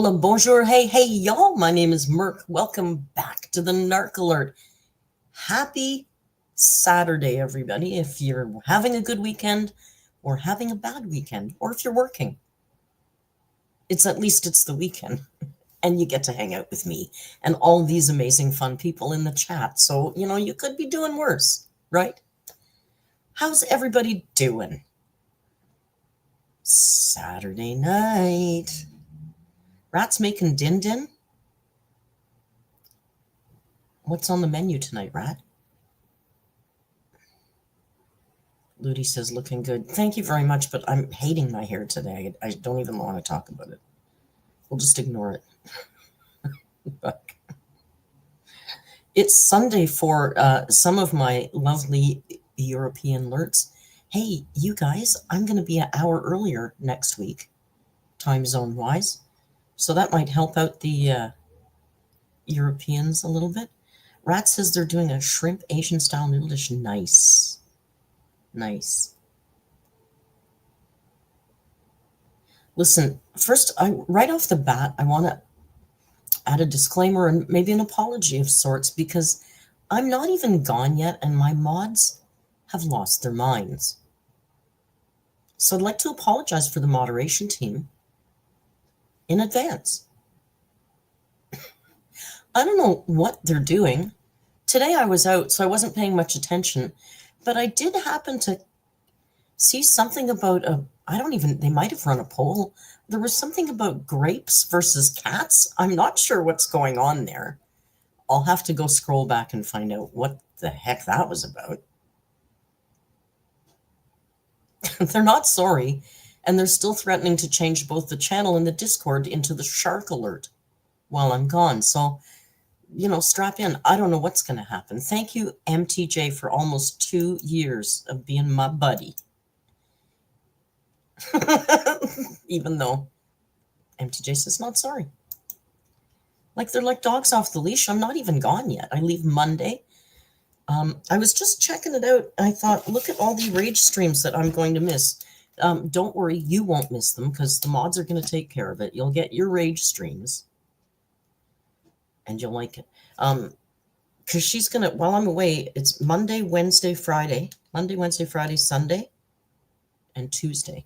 Hola, bonjour, hey, y'all. My name is Merc. Welcome back to the Narc Alert. Happy Saturday, everybody. If you're having a good weekend or having a bad weekend, or if you're working, it's the weekend. And you get to hang out with me and all these amazing fun people in the chat. So, you could be doing worse, right? How's everybody doing? Saturday night. Rat's making din-din? What's on the menu tonight, Rat? Ludi says, looking good. Thank you very much, but I'm hating my hair today. I don't even want to talk about it. We'll just ignore it. It's Sunday for some of my lovely European alerts. Hey, you guys, I'm going to be an hour earlier next week, time zone-wise. So that might help out the Europeans a little bit. Rat says they're doing a shrimp Asian-style noodle dish. Nice. Nice. Listen, first, right off the bat, I want to add a disclaimer and maybe an apology of sorts, because I'm not even gone yet and my mods have lost their minds. So I'd like to apologize for the moderation team in advance. I don't know what they're doing. Today I was out, so I wasn't paying much attention, but I did happen to see something about they might have run a poll. There was something about grapes versus cats. I'm not sure what's going on there. I'll have to go scroll back and find out what the heck that was about. They're not sorry, and they're still threatening to change both the channel and the Discord into the shark alert while I'm gone. So, strap in. I don't know what's going to happen. Thank you, MTJ, for almost 2 years of being my buddy. Even though MTJ says not sorry. Like they're like dogs off the leash. I'm not even gone yet. I leave Monday. I was just checking it out. I thought, look at all the rage streams that I'm going to miss. Don't worry, you won't miss them because the mods are going to take care of it. You'll get your rage streams. And you'll like it. Because she's going to, while I'm away, it's Monday, Wednesday, Friday, Sunday, and Tuesday.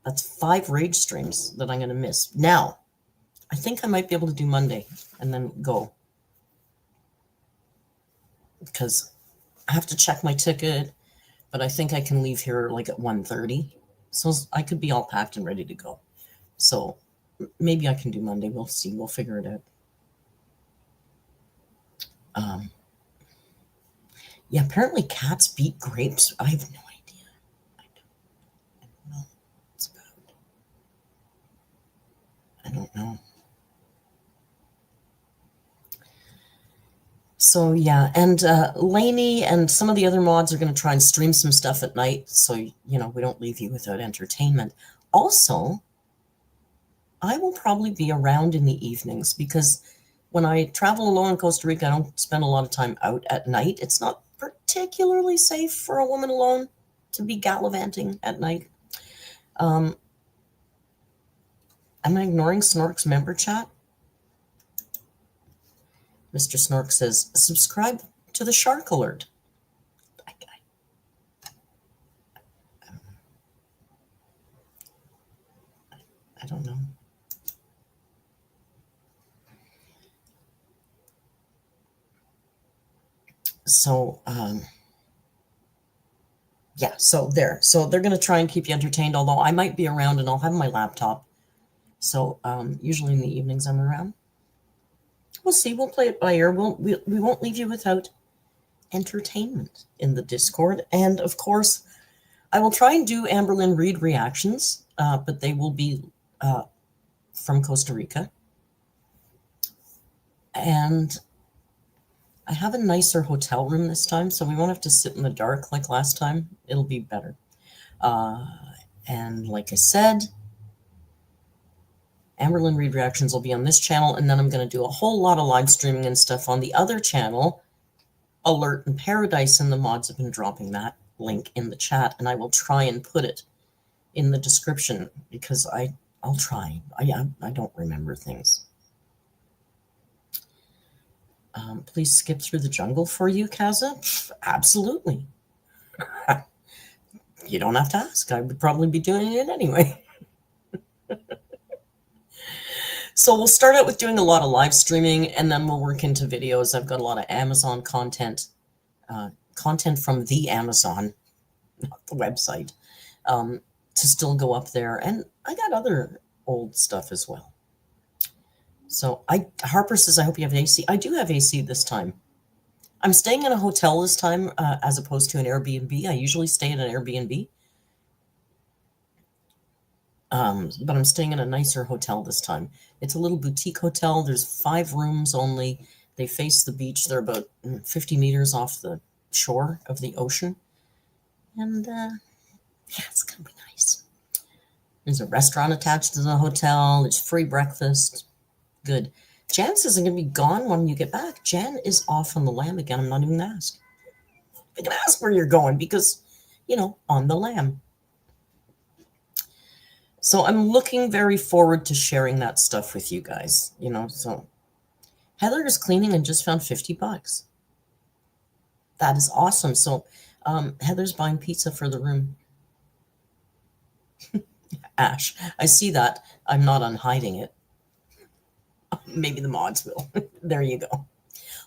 That's 5 rage streams that I'm going to miss. Now, I think I might be able to do Monday and then go. Because I have to check my ticket, but I think I can leave here like at 1:30. So I could be all packed and ready to go. So maybe I can do Monday. We'll see. We'll figure it out. Yeah, apparently cats beat grapes. I have no idea. I don't know what it's about. I don't know. So yeah, and Lainey and some of the other mods are going to try and stream some stuff at night, so we don't leave you without entertainment. Also, I will probably be around in the evenings because when I travel alone in Costa Rica, I don't spend a lot of time out at night. It's not particularly safe for a woman alone to be gallivanting at night. Am I ignoring Snorc's member chat? Mr. Snorc says, subscribe to the Shark Alert. I don't know. So, yeah, so there. So they're going to try and keep you entertained, although I might be around and I'll have my laptop. So usually in the evenings I'm around. We'll see. We'll play it by ear. We won't leave you without entertainment in the Discord. And, of course, I will try and do AMBERLYNN read reactions, but they will be from Costa Rica. And I have a nicer hotel room this time, so we won't have to sit in the dark like last time. It'll be better. And like I said, AMBERLYNN read reactions will be on this channel, and then I'm going to do a whole lot of live streaming and stuff on the other channel, Alert in Paradise, and the mods have been dropping that link in the chat, and I will try and put it in the description because I I'll try. I don't remember things. Please skip through the jungle for you, Kaza? Absolutely. You don't have to ask. I would probably be doing it anyway. So we'll start out with doing a lot of live streaming, and then we'll work into videos. I've got a lot of Amazon content, content from the Amazon, not the website, to still go up there. And I got other old stuff as well. So Harper says, I hope you have AC. I do have AC this time. I'm staying in a hotel this time as opposed to an Airbnb. I usually stay in an Airbnb. But I'm staying in a nicer hotel this time. It's a little boutique hotel. There's 5 rooms only. They face the beach. They're about 50 meters off the shore of the ocean. And yeah, it's going to be nice. There's a restaurant attached to the hotel. There's free breakfast. Good. Jan says I'm going to be gone when you get back. Jan is off on the lam again. I'm not even going to ask. I can ask where you're going because, on the lam. So I'm looking very forward to sharing that stuff with you guys, so Heather is cleaning and just found $50. That is awesome. So Heather's buying pizza for the room. Ash, I see that. I'm not unhiding it. Maybe the mods will. There you go.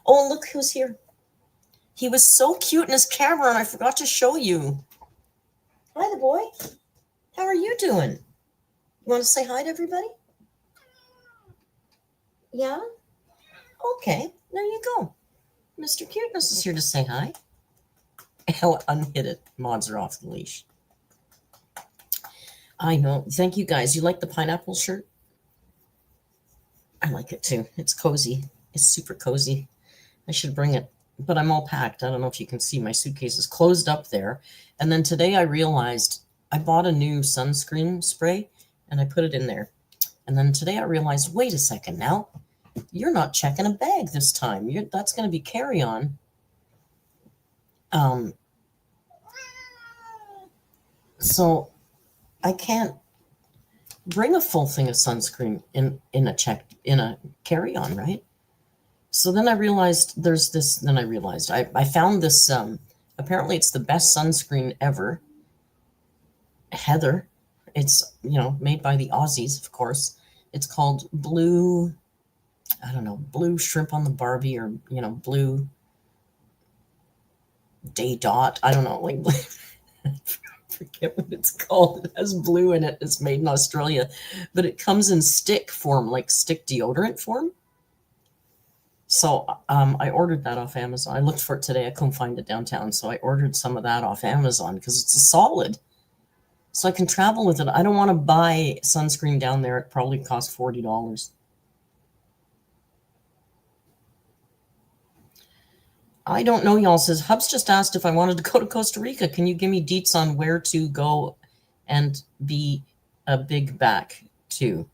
Oh, look who's here. He was so cute in his camera and I forgot to show you. Hi, the boy. How are you doing? You want to say hi to everybody? Yeah? Okay, there you go. Mr. Cuteness is here to say hi. I'll unhit it. Mods are off the leash. I know. Thank you, guys. You like the pineapple shirt? I like it, too. It's cozy. It's super cozy. I should bring it. But I'm all packed. I don't know if you can see. My suitcase is closed up there. And then today I realized I bought a new sunscreen spray. And I put it in there. And then today I realized, wait a second now, you're not checking a bag this time. That's going to be carry-on. So I can't bring a full thing of sunscreen in a carry-on, right? So then I realized there's this, then I realized I found this, apparently it's the best sunscreen ever. Heather. It's, made by the Aussies, of course. It's called Blue, I don't know, Blue Shrimp on the Barbie or, Blue Day Dot. I don't know, like, I forget what it's called. It has blue in it. It's made in Australia. But it comes in stick form, like stick deodorant form. So I ordered that off Amazon. I looked for it today. I couldn't find it downtown. So I ordered some of that off Amazon because it's a solid. So I can travel with it. I don't want to buy sunscreen down there. It probably costs $40. I don't know, y'all. Says Hubs just asked if I wanted to go to Costa Rica. Can you give me deets on where to go and be a big back to?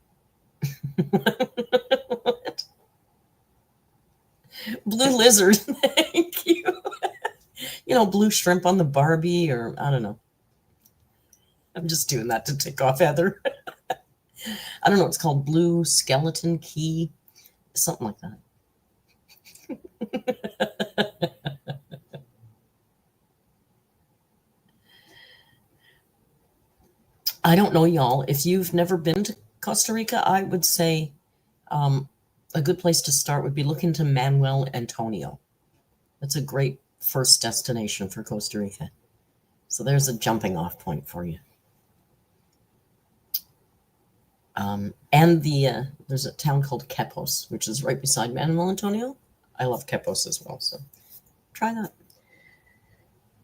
Blue lizard. Thank you. Blue shrimp on the Barbie, or I don't know. I'm just doing that to tick off Heather. I don't know. It's called Blue Skeleton Key, something like that. I don't know, y'all. If you've never been to Costa Rica, I would say a good place to start would be looking to Manuel Antonio. That's a great first destination for Costa Rica. So there's a jumping off point for you. And there's a town called Quepos, which is right beside Manuel Antonio. I love Quepos as well, so try that.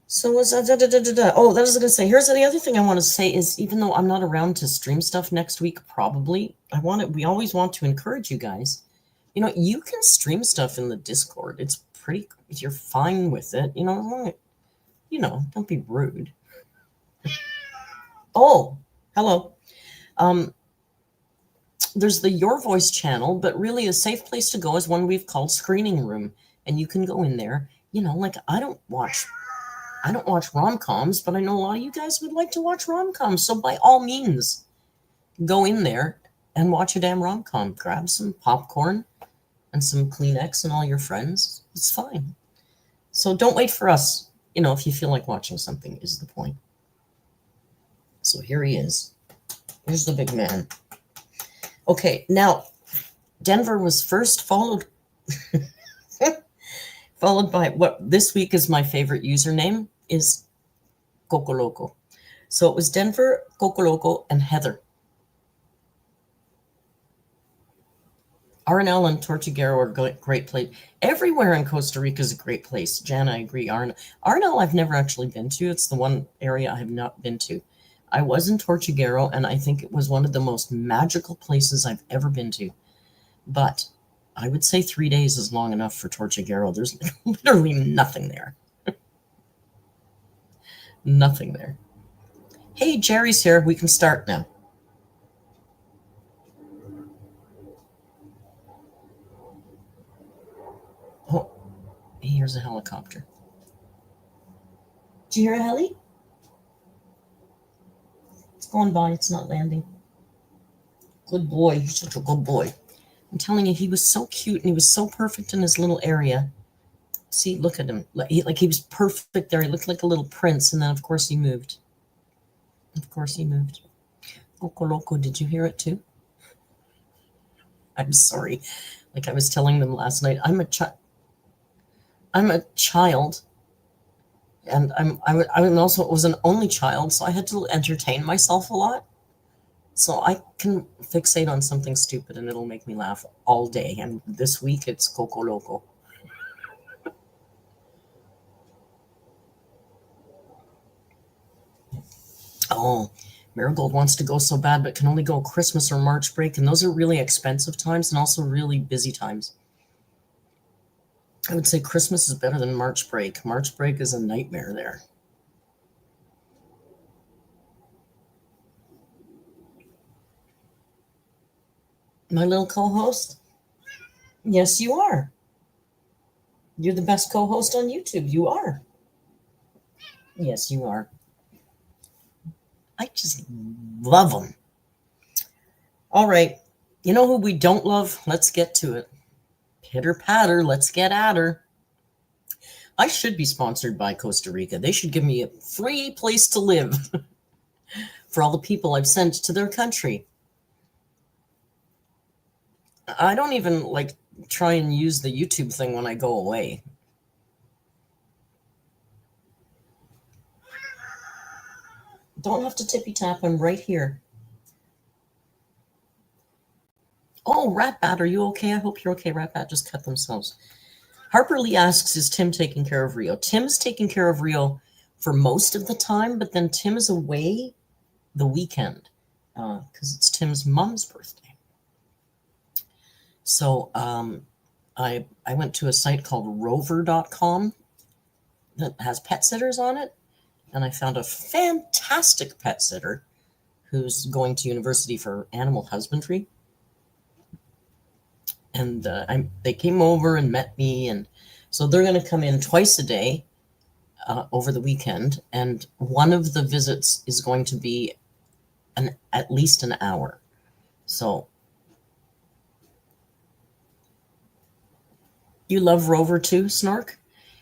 So was that, oh, that was going to say, here's the other thing I want to say is, even though I'm not around to stream stuff next week, probably, we always want to encourage you guys. You can stream stuff in the Discord. It's pretty, if you're fine with it, don't be rude. Oh, hello. There's the Your Voice channel, but really a safe place to go is one we've called Screening Room. And you can go in there, like I don't watch rom-coms, but I know a lot of you guys would like to watch rom-coms. So by all means, go in there and watch a damn rom-com. Grab some popcorn and some Kleenex and all your friends. It's fine. So don't wait for us. If you feel like watching something is the point. So here he is. Here's the big man. Okay, now Denver was first followed by what this week is my favorite username is Coco Loco. So it was Denver, Coco Loco, and Heather. Arnell and Tortuguero are great place. Everywhere in Costa Rica is a great place. Jan, I agree. Arnell I've never actually been to. It's the one area I have not been to. I was in Tortuguero, and I think it was one of the most magical places I've ever been to. But I would say 3 days is long enough for Tortuguero. There's literally nothing there. Nothing there. Hey, Jerry's here. We can start now. Oh, here's a helicopter. Did you hear a heli? It's going by. It's not landing. Good boy. He's such a good boy. I'm telling you, he was so cute and he was so perfect in his little area. See, look at him. He was perfect there. He looked like a little prince. And then, of course, he moved. Coco Loco, did you hear it too? I'm sorry. Like I was telling them last night, I'm a child. And I also was an only child, so I had to entertain myself a lot. So I can fixate on something stupid and it'll make me laugh all day. And this week it's Coco Loco. Oh, Marigold wants to go so bad, but can only go Christmas or March break. And those are really expensive times and also really busy times. I would say Christmas is better than March break. March break is a nightmare there. My little co-host? Yes, you are. You're the best co-host on YouTube. You are. Yes, you are. I just love them. All right. You know who we don't love? Let's get to it. Pitter patter. Let's get at her. I should be sponsored by Costa Rica. They should give me a free place to live for all the people I've sent to their country. I don't even try and use the YouTube thing when I go away. Don't have to tippy tap. I'm right here. Oh, Ratbat, are you okay? I hope you're okay. Ratbat just cut themselves. Harper Lee asks, is Tim taking care of Rio? Tim's taking care of Rio for most of the time, but then Tim is away the weekend because it's Tim's mom's birthday. So I went to a site called rover.com that has pet sitters on it, and I found a fantastic pet sitter who's going to university for animal husbandry. And they came over and met me, and so they're going to come in twice a day over the weekend, and one of the visits is going to be at least an hour. So you love Rover too, Snorc?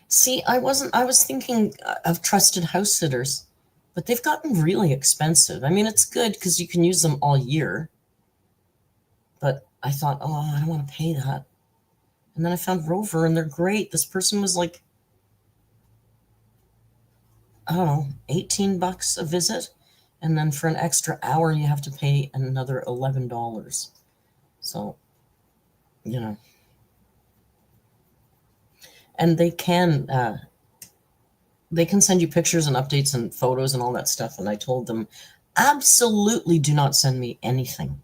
See, I was thinking of trusted house sitters, but they've gotten really expensive. I mean, it's good because you can use them all year, but I thought, oh, I don't want to pay that. And then I found Rover, and they're great. This person was like, I don't know, $18 a visit. And then for an extra hour, you have to pay another $11. So, and they can send you pictures and updates and photos and all that stuff. And I told them, absolutely do not send me anything.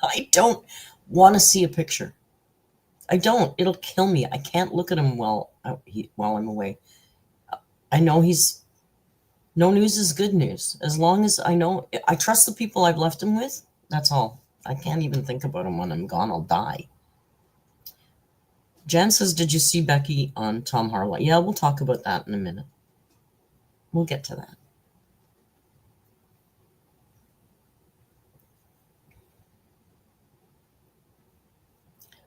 I don't want to see a picture. I don't. It'll kill me. I can't look at him while I'm away. I know no news is good news. As long as I trust the people I've left him with, that's all. I can't even think about him when I'm gone. I'll die. Jan says, did you see Becky on Tom Harlow? Yeah, we'll talk about that in a minute. We'll get to that.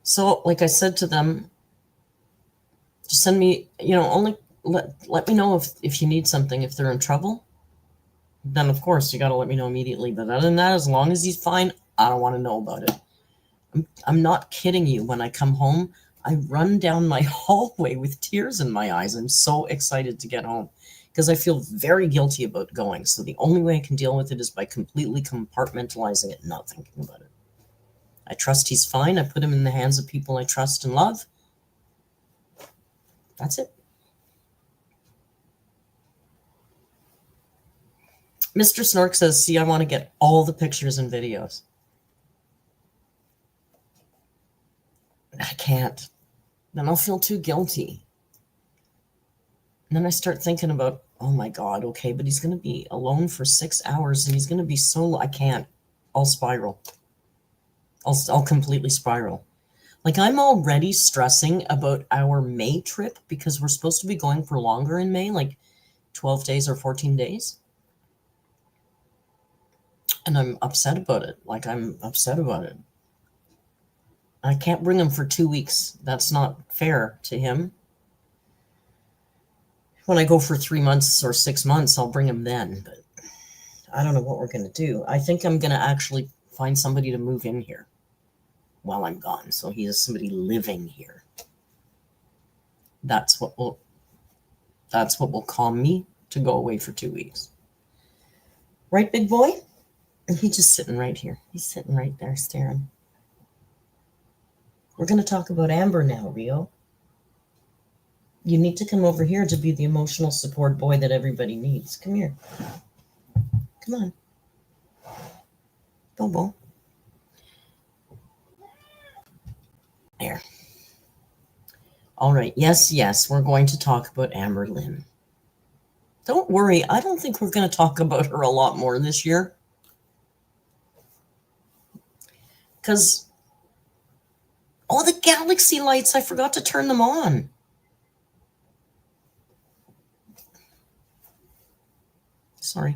So, like I said to them, just send me, only let me know if you need something. If they're in trouble, then of course you got to let me know immediately. But other than that, as long as he's fine, I don't want to know about it. I'm not kidding you. When I come home, I run down my hallway with tears in my eyes. I'm so excited to get home because I feel very guilty about going. So the only way I can deal with it is by completely compartmentalizing it and not thinking about it. I trust he's fine. I put him in the hands of people I trust and love. That's it. Mr. Snorc says, see, I want to get all the pictures and videos. I can't. Then I'll feel too guilty. And then I start thinking about, oh my God, okay, but he's going to be alone for 6 hours and he's going to be so, I can't. I'll spiral. I'll completely spiral. Like, I'm already stressing about our May trip because we're supposed to be going for longer in May, like 12 days or 14 days. And I'm upset about it. Like, I'm upset about it. I can't bring him for 2 weeks. That's not fair to him. When I go for 3 months or 6 months, I'll bring him then. But I don't know what we're going to do. I think I'm going to actually find somebody to move in here while I'm gone. So he has somebody living here. That's what will calm me to go away for 2 weeks. Right, big boy? And he's just sitting right here. He's sitting right there staring. We're going to talk about Amber now, Rio. You need to come over here to be the emotional support boy that everybody needs. Come here. Come on. Bobo. There. All right. Yes, we're going to talk about AMBERLYNN. Don't worry. I don't think we're going to talk about her a lot more this year. Because, oh, the galaxy lights, I forgot to turn them on. Sorry.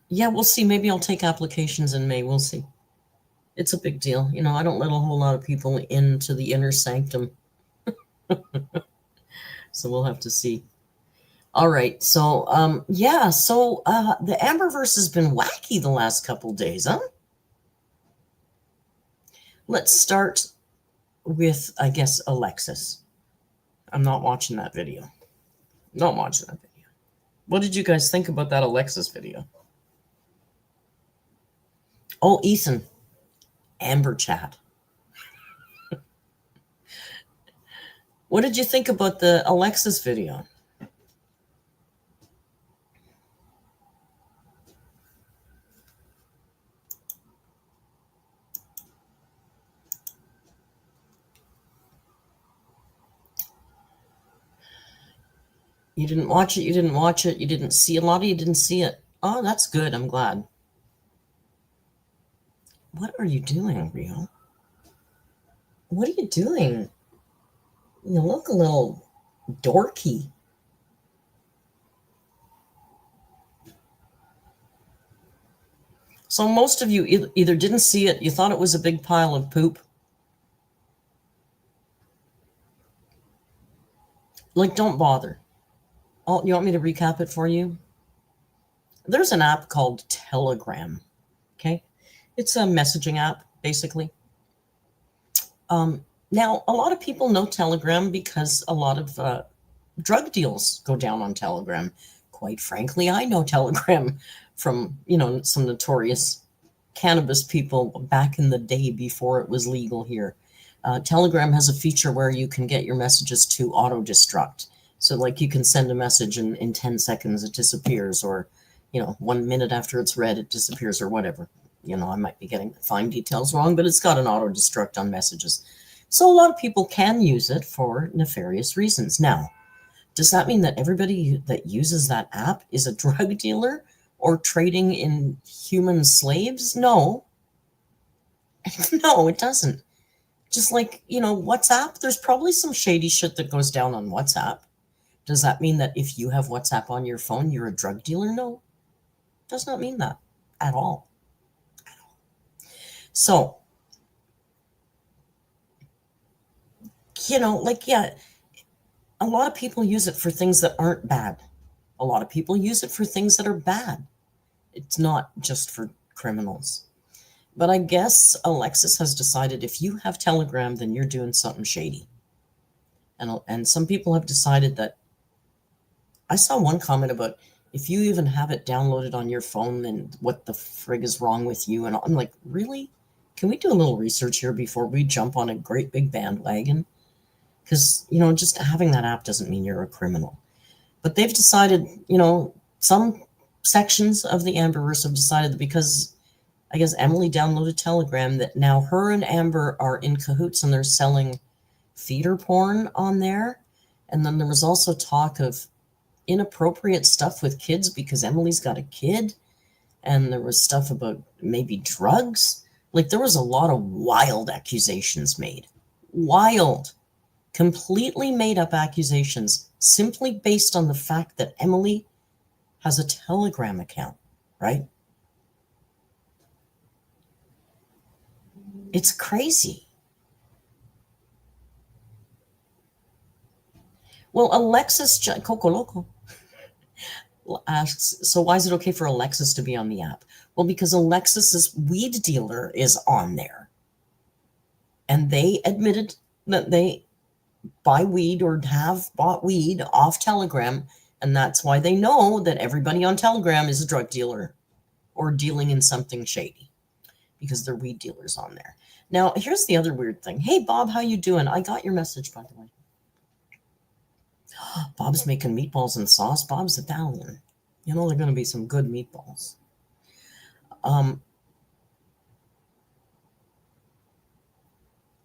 Yeah, we'll see. Maybe I'll take applications in May. We'll see. It's a big deal. I don't let a whole lot of people into the inner sanctum. So we'll have to see. All right. So, the Amberverse has been wacky the last couple days, huh? Let's start with, I guess, Alexis. I'm not watching that video. Not watching that video. What did you guys think about that Alexis video? Oh, Ethan. Amber chat. What did you think about the Alexis video? You didn't watch it, you didn't watch it, you didn't see a lot of you didn't see it. Oh, that's good. I'm glad. What are you doing, Rio? What are you doing? You look a little dorky. So most of you either didn't see it, you thought it was a big pile of poop. Like, don't bother. Oh, you want me to recap it for you? There's an app called Telegram. Okay. It's a messaging app, basically. Now, a lot of people know Telegram because a lot of drug deals go down on Telegram. Quite frankly, I know Telegram from, some notorious cannabis people back in the day before it was legal here. Telegram has a feature where you can get your messages to auto-destruct. So, like, you can send a message and in 10 seconds it disappears, or, 1 minute after it's read, it disappears, or whatever. I might be getting the fine details wrong, but it's got an auto-destruct on messages. So a lot of people can use it for nefarious reasons. Now, does that mean that everybody that uses that app is a drug dealer or trading in human slaves? No. No, it doesn't. Just like, WhatsApp, there's probably some shady shit that goes down on WhatsApp. Does that mean that if you have WhatsApp on your phone, you're a drug dealer? No. Does not mean that at all. So, yeah, a lot of people use it for things that aren't bad. A lot of people use it for things that are bad. It's not just for criminals. But I guess Alexis has decided if you have Telegram, then you're doing something shady. And some people have decided that. I saw one comment about if you even have it downloaded on your phone, then what the frig is wrong with you? And I'm like, really? Can we do a little research here before we jump on a great big bandwagon? Because, just having that app doesn't mean you're a criminal. But they've decided, some sections of the Amberverse have decided that because I guess Emily downloaded Telegram, that now her and Amber are in cahoots and they're selling feeder porn on there. And then there was also talk of inappropriate stuff with kids because Emily's got a kid. And there was stuff about maybe drugs. Like, there was a lot of wild accusations made. Wild. Completely made up accusations simply based on the fact that Emily has a Telegram account, right? It's crazy. Well, Alexis Coco Loco asks, so why is it okay for Alexis to be on the app? Well, because Alexis's weed dealer is on there. And they admitted that they buy weed or have bought weed off Telegram. And that's why they know that everybody on Telegram is a drug dealer or dealing in something shady, because they're weed dealers on there. Now, here's the other weird thing. Hey, Bob, how you doing? I got your message, by the way. Bob's making meatballs and sauce. Bob's Italian. They're going to be some good meatballs.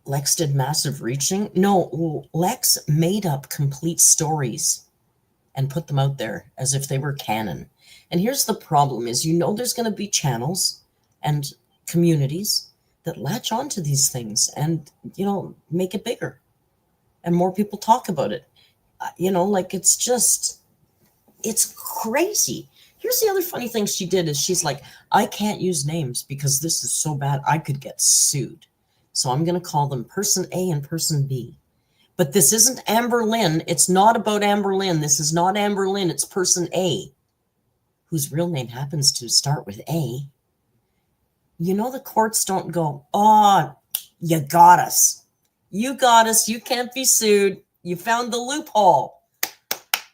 Lex did massive reaching. No, Lex made up complete stories and put them out there as if they were canon. And here's the problem is, there's going to be channels and communities that latch onto these things and, make it bigger and more people talk about it. It's crazy. Here's the other funny thing she did is she's like, I can't use names because this is so bad I could get sued. So I'm going to call them person A and person B. But this isn't AMBERLYNN. It's not about AMBERLYNN. This is not AMBERLYNN. It's person A, whose real name happens to start with A. The courts don't go, oh, you got us. You got us. You can't be sued. You found the loophole.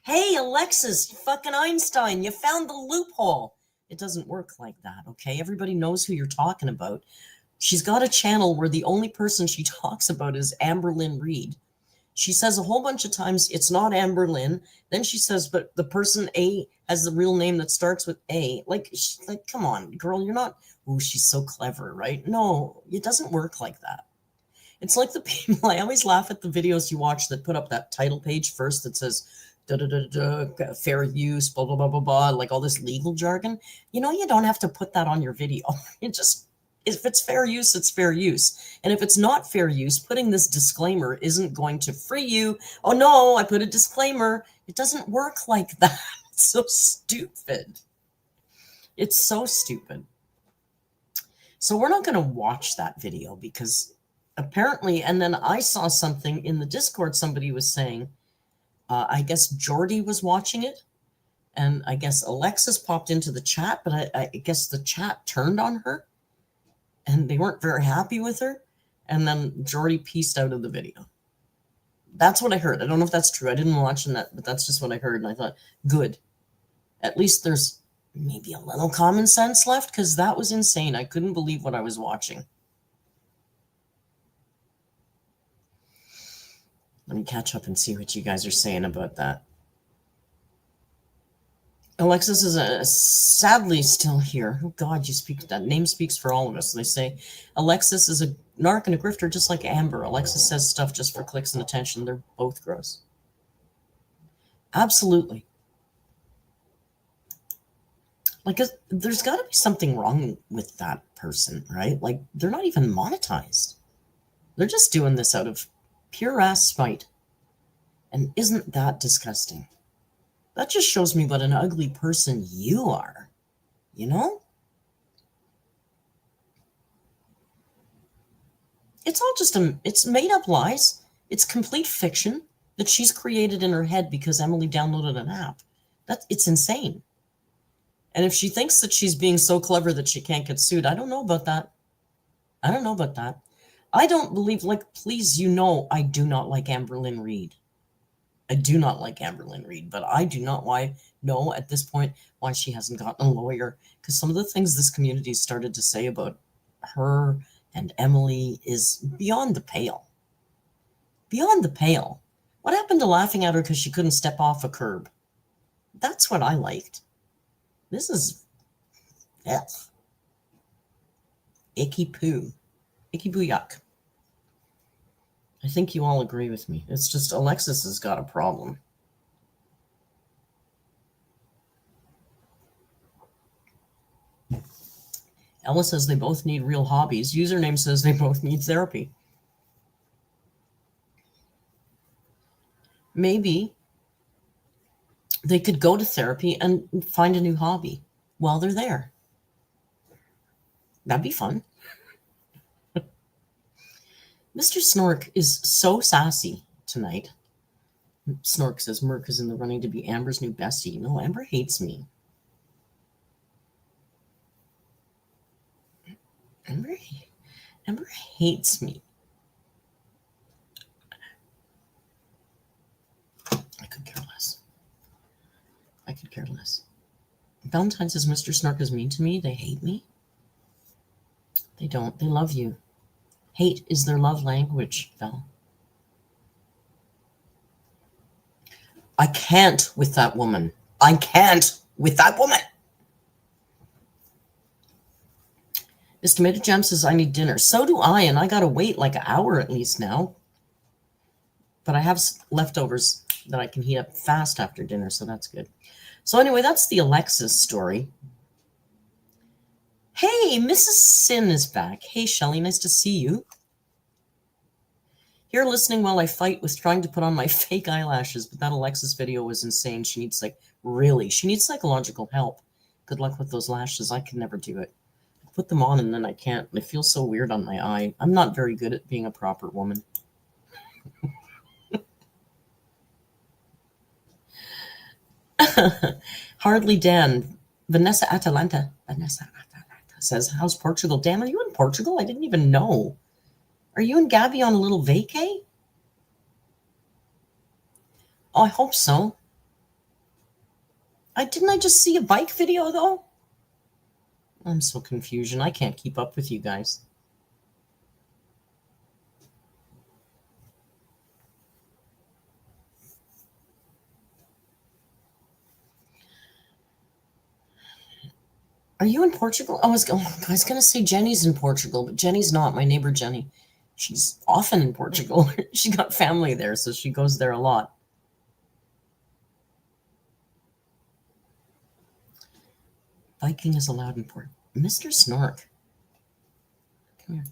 Hey, Alexis, fucking Einstein, you found the loophole. It doesn't work like that, okay? Everybody knows who you're talking about. She's got a channel where the only person she talks about is AMBERLYNN Reid. She says a whole bunch of times it's not AMBERLYNN. Then she says, but the person A has the real name that starts with A. Like, come on, girl, you're not, oh, she's so clever, right? No, it doesn't work like that. It's like the people, I always laugh at the videos you watch that put up that title page first that says, fair use, blah, blah, blah, blah, blah, like all this legal jargon. You don't have to put that on your video. If it's fair use, it's fair use. And if it's not fair use, putting this disclaimer isn't going to free you. Oh no, I put a disclaimer. It doesn't work like that. It's so stupid. It's so stupid. So we're not going to watch that video because apparently, and then I saw something in the Discord, somebody was saying, I guess Jordy was watching it, and I guess Alexis popped into the chat, but I guess the chat turned on her, and they weren't very happy with her, and then Jordy pieced out of the video. That's what I heard. I don't know if that's true. I didn't watch that, but that's just what I heard, and I thought, good. At least there's maybe a little common sense left, because that was insane. I couldn't believe what I was watching. Let me catch up and see what you guys are saying about that. Alexis is sadly still here. Oh God, that name speaks for all of us. They say Alexis is a narc and a grifter just like Amber. Alexis says stuff just for clicks and attention. They're both gross. Absolutely. Like, there's got to be something wrong with that person, right? Like, they're not even monetized. They're just doing this out of pure ass spite. And isn't that disgusting? That just shows me what an ugly person you are. You know? It's all just it's made up lies. It's complete fiction that she's created in her head because Emily downloaded an app. It's insane. And if she thinks that she's being so clever that she can't get sued, I don't know about that. I don't know about that. I don't believe, like, please, you know, I do not like AMBERLYNN Reid. I do not like AMBERLYNN Reid, but I do not know at this point why she hasn't gotten a lawyer, because some of the things this community started to say about her and Emily is beyond the pale. Beyond the pale. What happened to laughing at her because she couldn't step off a curb? That's what I liked. This is F. Icky poo. Icky poo yuck. I think you all agree with me. It's just Alexis has got a problem. Ella says they both need real hobbies. Username says they both need therapy. Maybe they could go to therapy and find a new hobby while they're there. That'd be fun. Mr. Snorc is so sassy tonight. Snorc says Merc is in the running to be Amber's new bestie. No, Amber hates me. Amber hates me. I could care less. I could care less. Valentine says Mr. Snorc is mean to me. They hate me. They don't. They love you. Hate is their love language, Val. I can't with that woman. I can't with that woman. Miss Tomato Jam says I need dinner. So do I, and I gotta wait like an hour at least now. But I have leftovers that I can heat up fast after dinner, so that's good. So anyway, that's the Alexis story. Hey, Mrs. Sin is back. Hey, Shelley, nice to see you. Here listening while I fight with trying to put on my fake eyelashes, but that Alexis video was insane. She needs, she needs psychological help. Good luck with those lashes. I can never do it. I put them on and then I can't. It feels so weird on my eye. I'm not very good at being a proper woman. Hardly Dan. Vanessa Atalanta says, how's Portugal? Dan, are you in Portugal? I didn't even know. Are you and Gabby on a little vacay? Oh, I hope so. Didn't I just see a bike video, though? I'm so confused. I can't keep up with you guys. Are you in Portugal? I was going to say Jenny's in Portugal, but Jenny's not. My neighbor Jenny. She's often in Portugal. She got family there, so she goes there a lot. Biking is allowed in Portugal. Mr. Snorc. Come here.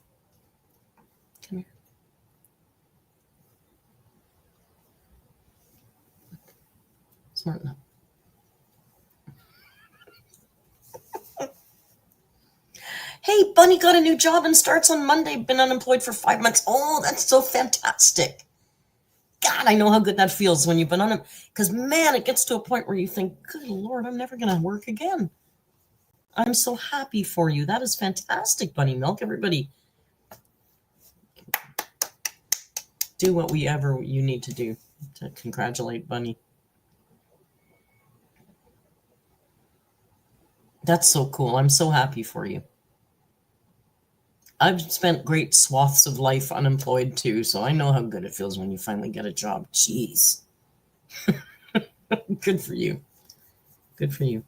Come here. Smart enough. Hey, Bunny got a new job and starts on Monday. Been unemployed for 5 months. Oh, that's so fantastic. God, I know how good that feels when you've been unemployed. Because, man, it gets to a point where you think, good Lord, I'm never going to work again. I'm so happy for you. That is fantastic, Bunny Milk. Everybody, do whatever you need to do to congratulate Bunny. That's so cool. I'm so happy for you. I've spent great swaths of life unemployed too, so I know how good it feels when you finally get a job. Jeez. Good for you. Good for you.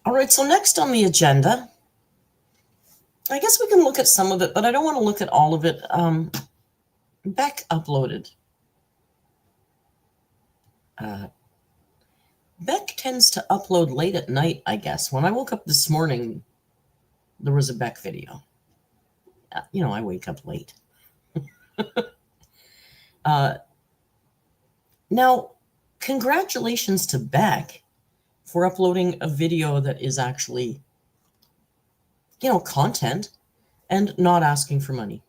All right, so next on the agenda, I guess we can look at some of it, but I don't want to look at all of it. Beck Uploaded. Beck tends to upload late at night, I guess. When I woke up this morning, there was a Beck video. I wake up late. Now, congratulations to Beck for uploading a video that is actually, you know, content and not asking for money.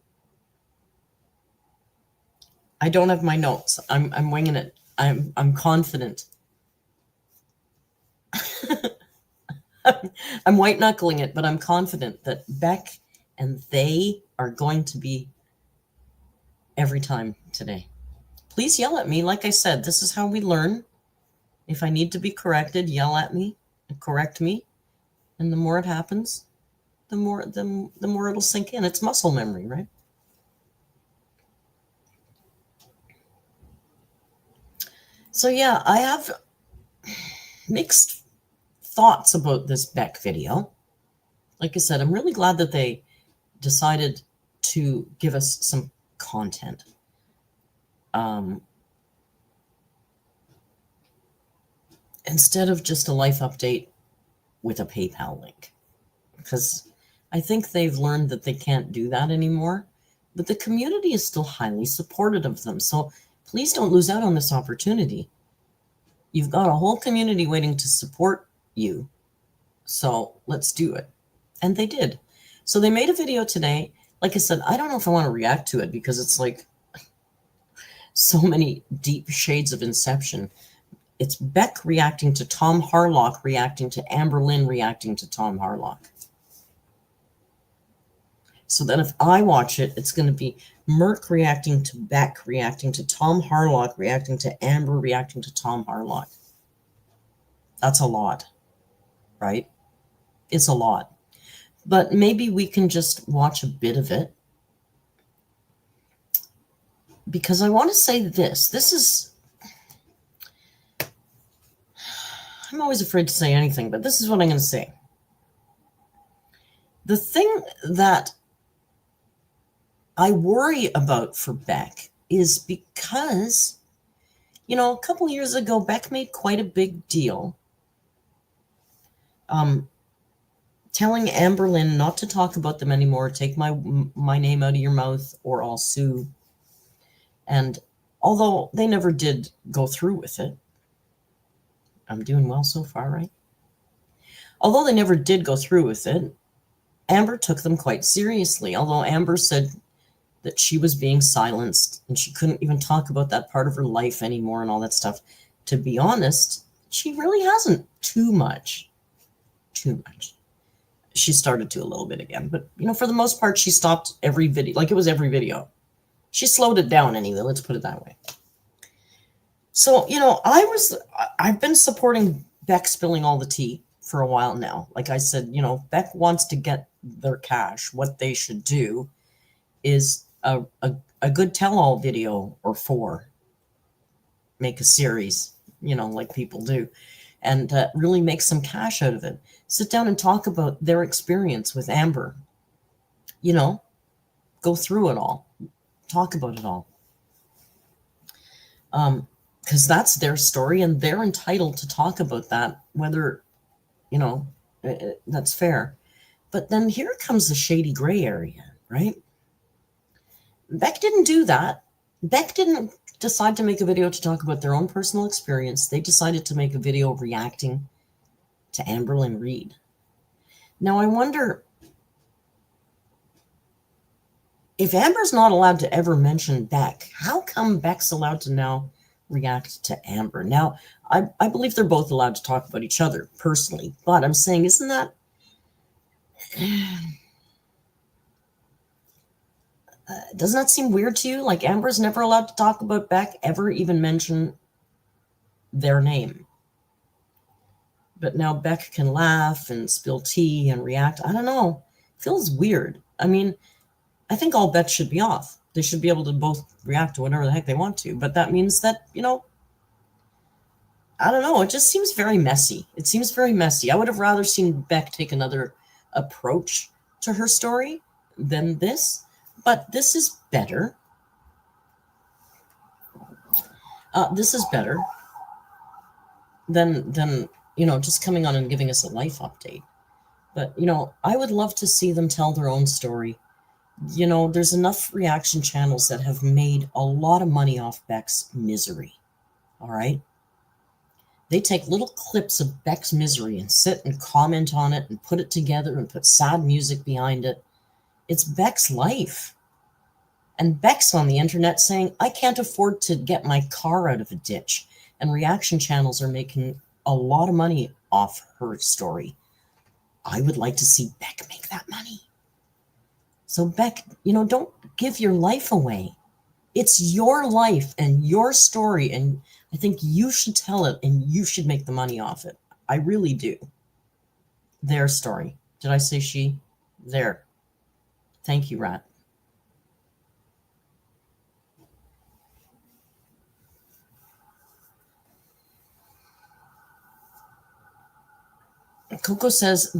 I don't have my notes. I'm winging it. I'm confident. I'm white knuckling it, but I'm confident that Beck and they are going to be every time today. Please yell at me. Like I said, this is how we learn. If I need to be corrected, yell at me and correct me. And the more it happens, the more it'll sink in. It's muscle memory, right? So yeah, I have mixed thoughts about this Beck video. Like I said, I'm really glad that they decided to give us some content. Instead of just a life update with a PayPal link. Because I think they've learned that they can't do that anymore. But the community is still highly supportive of them. So please don't lose out on this opportunity. You've got a whole community waiting to support you. So let's do it. And they did. So they made a video today. Like I said, I don't know if I want to react to it because it's like so many deep shades of Inception. It's Beck reacting to Tom Harlock, reacting to AMBERLYNN, reacting to Tom Harlock. So then if I watch it, it's going to be Merc reacting to Beck, reacting to Tom Harlock, reacting to Amber, reacting to Tom Harlock. That's a lot, right? It's a lot. But maybe we can just watch a bit of it. Because I want to say this. This is... I'm always afraid to say anything, but this is what I'm going to say. The thing that I worry about for Beck is because, you know, a couple years ago, Beck made quite a big deal telling AMBERLYNN not to talk about them anymore, take my name out of your mouth or I'll sue. And although they never did go through with it, I'm doing well so far, right? Although they never did go through with it, Amber took them quite seriously, although Amber said that she was being silenced and she couldn't even talk about that part of her life anymore and all that stuff. To be honest, she really hasn't too much. She started to a little bit again, but you know, for the most part, she stopped every video, like it was every video. She slowed it down anyway, let's put it that way. So, you know, I've been supporting Beck spilling all the tea for a while now. Like I said, you know, Beck wants to get their cash. What they should do is a good tell-all video or 4. Make a series, you know, like people do, and really make some cash out of it. Sit down and talk about their experience with Amber. You know, go through it all. Talk about it all. Because that's their story and they're entitled to talk about that, whether, you know, that's fair. But then here comes the shady gray area, right? Beck didn't do that. Beck didn't decide to make a video to talk about their own personal experience. They decided to make a video reacting to AMBERLYNN Reid. Now, I wonder if Amber's not allowed to ever mention Beck, how come Beck's allowed to now react to Amber? Now, I believe they're both allowed to talk about each other personally, but I'm saying, isn't that... doesn't that seem weird to you? Like Amber's never allowed to talk about Beck, ever even mention their name. But now Beck can laugh and spill tea and react. I don't know. Feels weird. I mean, I think all bets should be off. They should be able to both react to whatever the heck they want to. But that means that, you know, I don't know. It just seems very messy. It seems very messy. I would have rather seen Beck take another approach to her story than this. But this is better. This is better than, you know, just coming on and giving us a life update. But, you know, I would love to see them tell their own story. You know, there's enough reaction channels that have made a lot of money off Beck's misery. All right? They take little clips of Beck's misery and sit and comment on it and put it together and put sad music behind it. It's Beck's life. And Beck's on the internet saying, I can't afford to get my car out of a ditch. And reaction channels are making a lot of money off her story. I would like to see Beck make that money. So Beck, don't give your life away. It's your life and your story, and I think you should tell it and you should make the money off it. I really do. Their story. Did I say she? There. Thank you, Rat. Coco says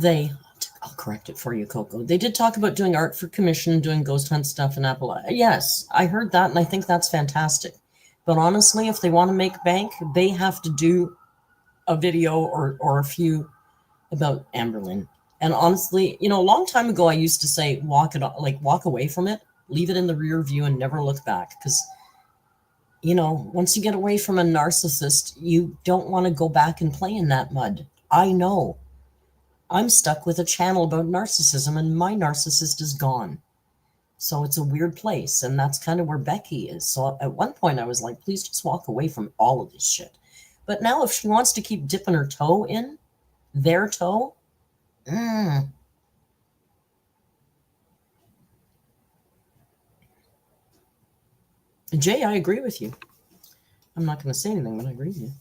I'll correct it for you, Coco. They did talk about doing art for commission, doing ghost hunt stuff in Apple. Yes, I heard that, and I think that's fantastic. But honestly, if they want to make bank, they have to do a video or a few about AMBERLYNN. And honestly, a long time ago, I used to say, walk away from it, leave it in the rear view and never look back. Because, once you get away from a narcissist, you don't want to go back and play in that mud. I know. I'm stuck with a channel about narcissism and my narcissist is gone. So it's a weird place. And that's kind of where Becky is. So at one point I was like, please just walk away from all of this shit. But now if she wants to keep dipping her toe in, their toe, Jay, I agree with you. I'm not going to say anything, but I agree with you.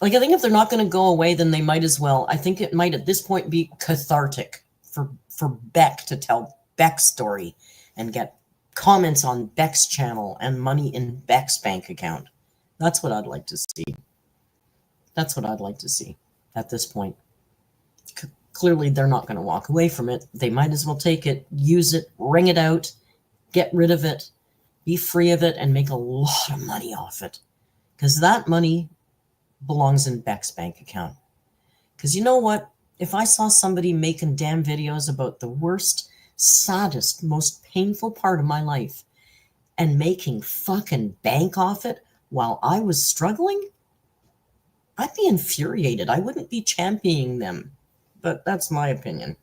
I think if they're not going to go away, then they might as well. I think it might at this point be cathartic for Beck to tell Beck's story and get comments on Beck's channel and money in Beck's bank account. That's what I'd like to see. That's what I'd like to see at this point. Clearly, they're not going to walk away from it. They might as well take it, use it, wring it out, get rid of it, be free of it, and make a lot of money off it. Because that money belongs in Beck's bank account. Because you know what? If I saw somebody making damn videos about the worst, saddest, most painful part of my life and making fucking bank off it while I was struggling, I'd be infuriated. I wouldn't be championing them. But that's my opinion.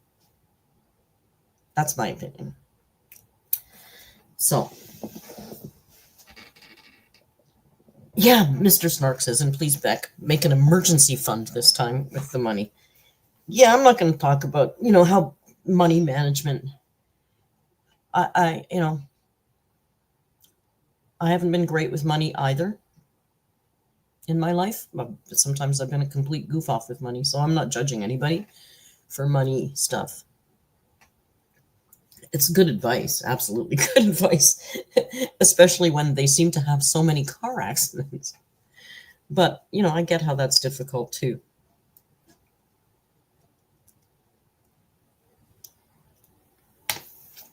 That's my opinion. So, yeah, Mr. Snorc says, and please, Beck, make an emergency fund this time with the money. Yeah, I'm not going to talk about, how money management. I haven't been great with money either in my life. But sometimes I've been a complete goof off with money, so I'm not judging anybody for money stuff. It's good advice, absolutely good advice, especially when they seem to have so many car accidents. But, I get how that's difficult too.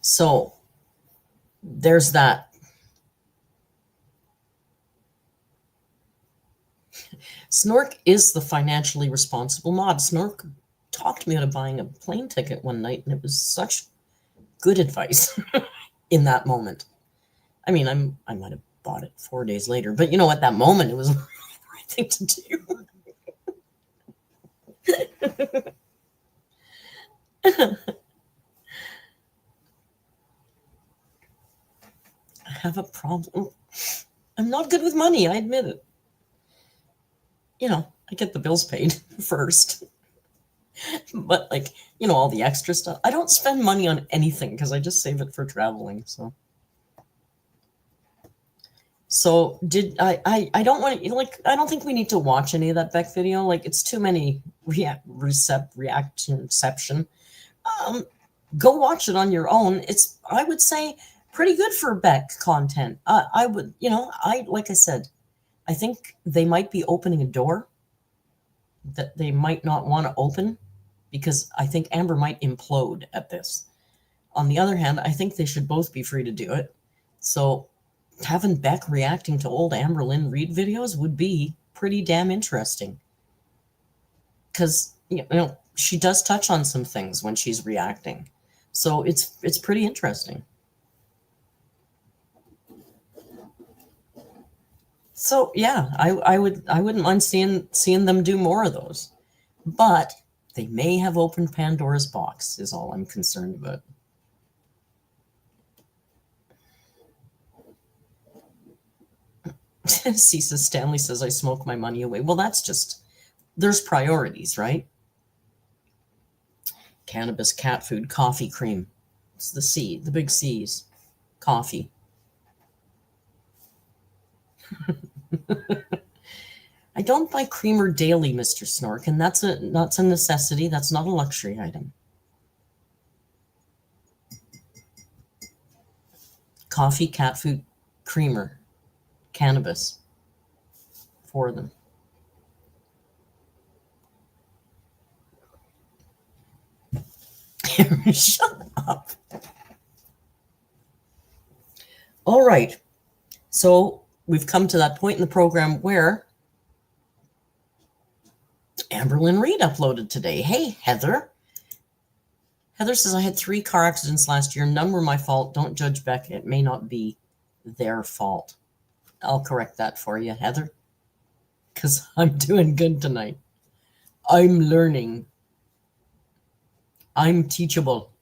So there's that. Snorc is the financially responsible mod. Snorc talked me out of buying a plane ticket one night, and it was such good advice in that moment. I mean, I might have bought it 4 days later, but at that moment, it was the right thing to do. I have a problem. I'm not good with money, I admit it. I get the bills paid first. But all the extra stuff. I don't spend money on anything because I just save it for traveling. So did I don't want to I don't think we need to watch any of that Beck video. It's too many reactionception. Go watch it on your own. It's, I would say, pretty good for Beck content. I would, like I said, I think they might be opening a door that they might not want to open because I think Amber might implode at this. On the other hand, I think they should both be free to do it. So having Beck reacting to old AMBERLYNN Reed videos would be pretty damn interesting. Because, she does touch on some things when she's reacting. So it's pretty interesting. So yeah, I wouldn't mind seeing them do more of those, but they may have opened Pandora's box. Is all I'm concerned about. Cisa Stanley says I smoke my money away. Well, that's just there's priorities, right? Cannabis, cat food, coffee cream. It's the C, the big C's. Coffee. I don't buy creamer daily, Mr. Snorc, and that's a necessity. That's not a luxury item. Coffee, cat food, creamer, cannabis. 4 of them. Shut up. All right. So we've come to that point in the program where Amberlynn Reed uploaded today. Hey, Heather. Heather says, I had 3 car accidents last year. None were my fault. Don't judge Beck. It may not be their fault. I'll correct that for you, Heather, because I'm doing good tonight. I'm learning. I'm teachable.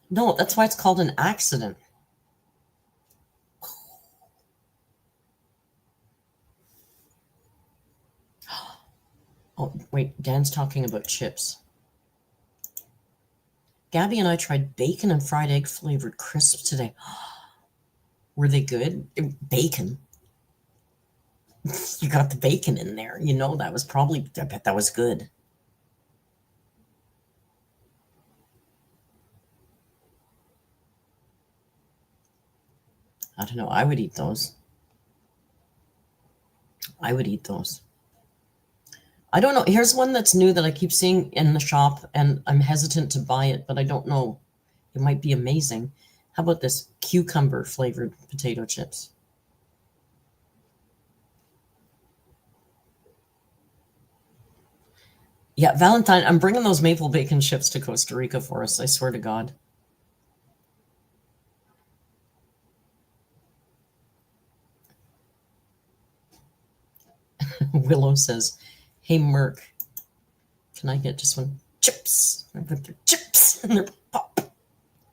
No, that's why it's called an accident. Oh, wait, Dan's talking about chips. Gabby and I tried bacon and fried egg flavored crisps today. Were they good? Bacon. You got the bacon in there. You know, that was probably, I bet that was good. I don't know. I would eat those. I would eat those. I don't know. Here's one that's new that I keep seeing in the shop, and I'm hesitant to buy it, but I don't know. It might be amazing. How about this cucumber flavored potato chips? Yeah, Valentine, I'm bringing those maple bacon chips to Costa Rica for us. I swear to God. Willow says, hey, Merc, can I get just one? Chips. I put their chips and their pop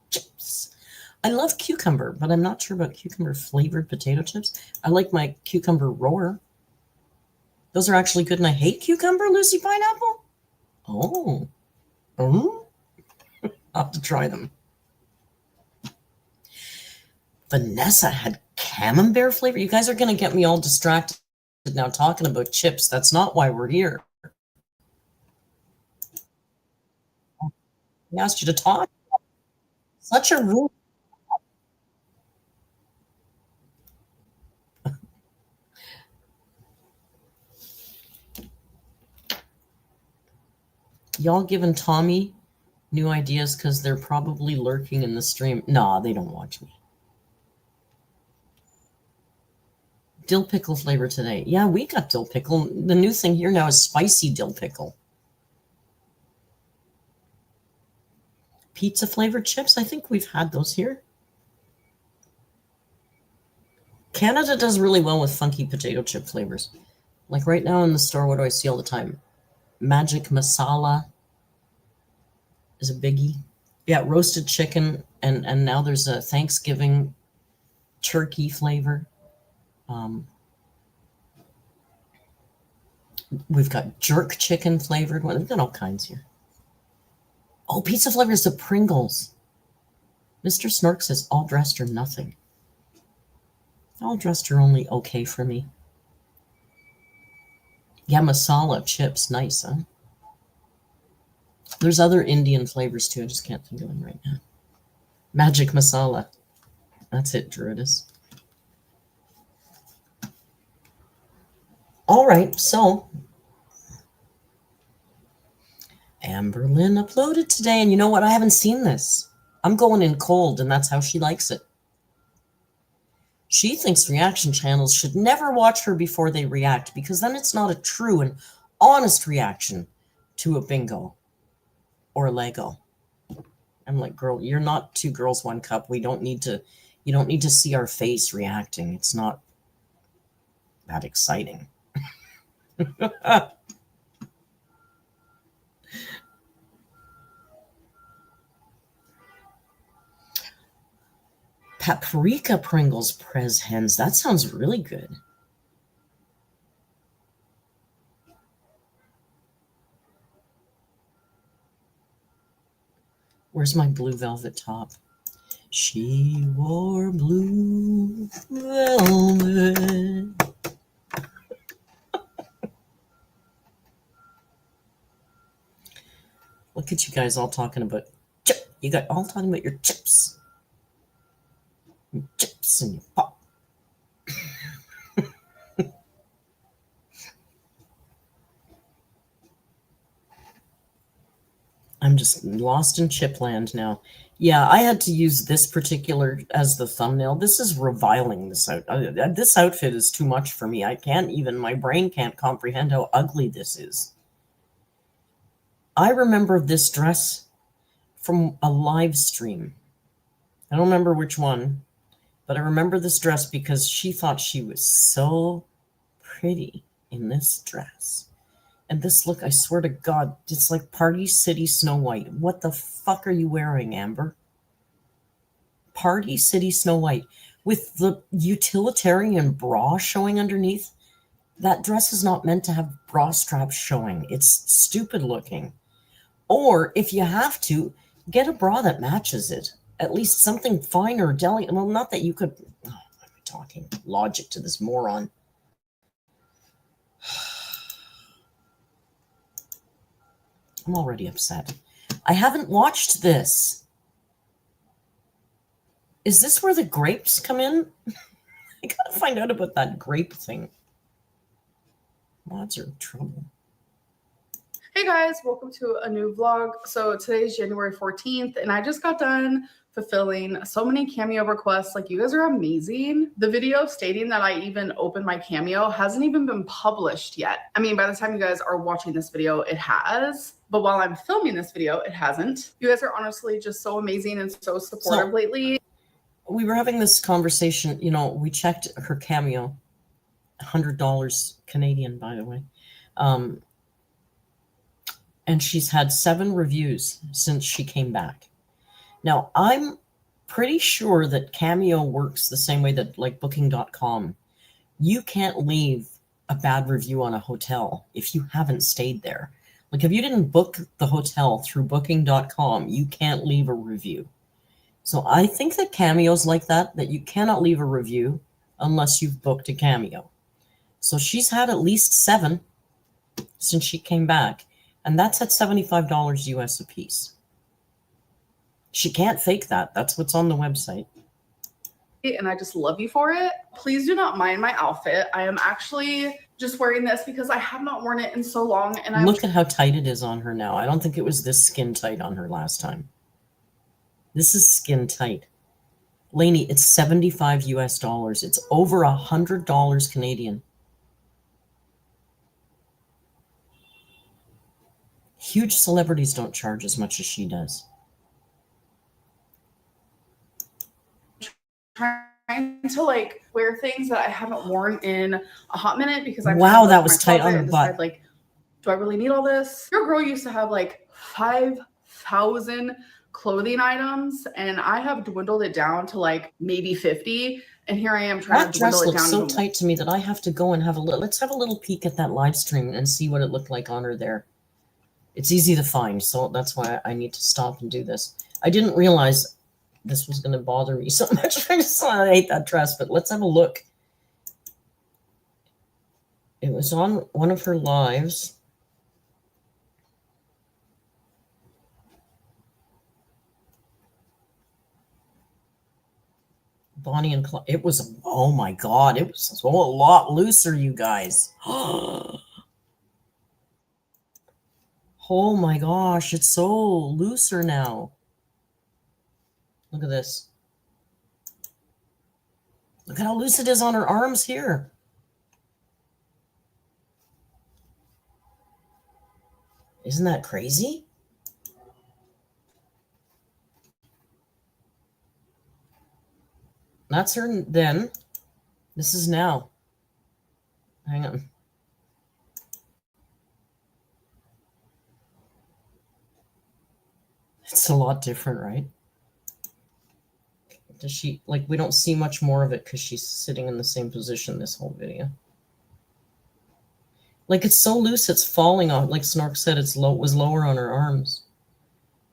chips. I love cucumber, but I'm not sure about cucumber flavored potato chips. I like my cucumber roar. Those are actually good, and I hate cucumber, Lucy Pineapple. Oh. Oh. I'll have to try them. Vanessa had camembert flavor. You guys are going to get me all distracted now talking about chips. That's not why we're here. I asked you to talk. Such a rude. Y'all giving Tommy new ideas because they're probably lurking in the stream. Nah, they don't watch me. Dill pickle flavor today. Yeah, we got dill pickle. The new thing here now is spicy dill pickle. Pizza flavored chips. I think we've had those here. Canada does really well with funky potato chip flavors. Like right now in the store, what do I see all the time? Magic masala is a biggie. Yeah, roasted chicken, and now there's a Thanksgiving turkey flavor. We've got jerk chicken flavored one. We've got all kinds here. Oh, pizza flavors of Pringles. Mr. Snorc says all dressed or nothing. All dressed are only okay for me. Yeah, masala chips, nice, huh? There's other Indian flavors too. I just can't think of them right now. Magic masala. That's it, Druidus. All right, so Amberlynn uploaded today, and you know what? I haven't seen this. I'm going in cold, and that's how she likes it. She thinks reaction channels should never watch her before they react, because then it's not a true and honest reaction to a bingo or a Lego. I'm like, girl, you're not 2 girls, 1 cup. We don't need to You don't need to see our face reacting. It's not that exciting. Paprika Pringles Prez Hens. That sounds really good. Where's my blue velvet top? She wore blue velvet. Look at you guys all talking about chip. You got all talking about your chips. Your chips and your pop. I'm just lost in chipland now. Yeah, I had to use this particular as the thumbnail. This is reviling this out. This outfit is too much for me. I can't even, my brain can't comprehend how ugly this is. I remember this dress from a live stream. I don't remember which one, but I remember this dress because she thought she was so pretty in this dress. And this look, I swear to God, it's like Party City Snow White. What the fuck are you wearing, Amber? Party City Snow White with the utilitarian bra showing underneath. That dress is not meant to have bra straps showing. It's stupid looking. Or if you have to, get a bra that matches it. At least something fine or delicate. Well, not that you could. Oh, I'm talking logic to this moron. I'm already upset. I haven't watched this. Is this where the grapes come in? I gotta find out about that grape thing. Mods are in trouble. Hey guys, welcome to a new vlog. So today's January 14th and I just got done fulfilling so many Cameo requests. Like, you guys are amazing. The video stating that I even opened my Cameo hasn't even been published yet. I mean, by the time you guys are watching this video, it has. But while I'm filming this video, it hasn't. You guys are honestly just so amazing and so supportive lately. We were having this conversation, you know, we checked her Cameo, $100 Canadian, by the way. And she's had 7 reviews since she came back. Now, I'm pretty sure that Cameo works the same way that, like, Booking.com. You can't leave a bad review on a hotel if you haven't stayed there. Like, if you didn't book the hotel through Booking.com, you can't leave a review. So I think that Cameo's like that you cannot leave a review unless you've booked a Cameo. So she's had at least 7 since she came back, and that's at $75 US a piece. She can't fake that. That's what's on the website. And I just love you for it. Please do not mind my outfit. I am actually just wearing this because I have not worn it in so long. And look at how tight it is on her now. I don't think it was this skin tight on her last time. This is skin tight. Lainey, it's $75 US. It's over $100 Canadian. Huge celebrities don't charge as much as she does. Trying to like wear things that I haven't worn in a hot minute because I wow, that was tight on the butt. Like, do I really need all this? Your girl used to have like 5,000 clothing items, and I have dwindled it down to like maybe 50. And here I am trying to dwindle it down. That dress looks so tight to me that I have to go and have a little. Let's have a little peek at that live stream and see what it looked like on her there. It's easy to find, so that's why I need to stop and do this. I didn't realize this was going to bother me so much. I just thought I hate that dress, but let's have a look. It was on one of her lives. Bonnie and Clyde. It was, oh my God, it was a lot looser, you guys. Oh my gosh, it's so looser now. Look at this. Look at how loose it is on her arms here. Isn't that crazy? That's her then. This is now. Hang on. It's a lot different, right? Does she, like, we don't see much more of it because she's sitting in the same position this whole video. Like, it's so loose, it's falling off. Like Snorc said, it was lower on her arms.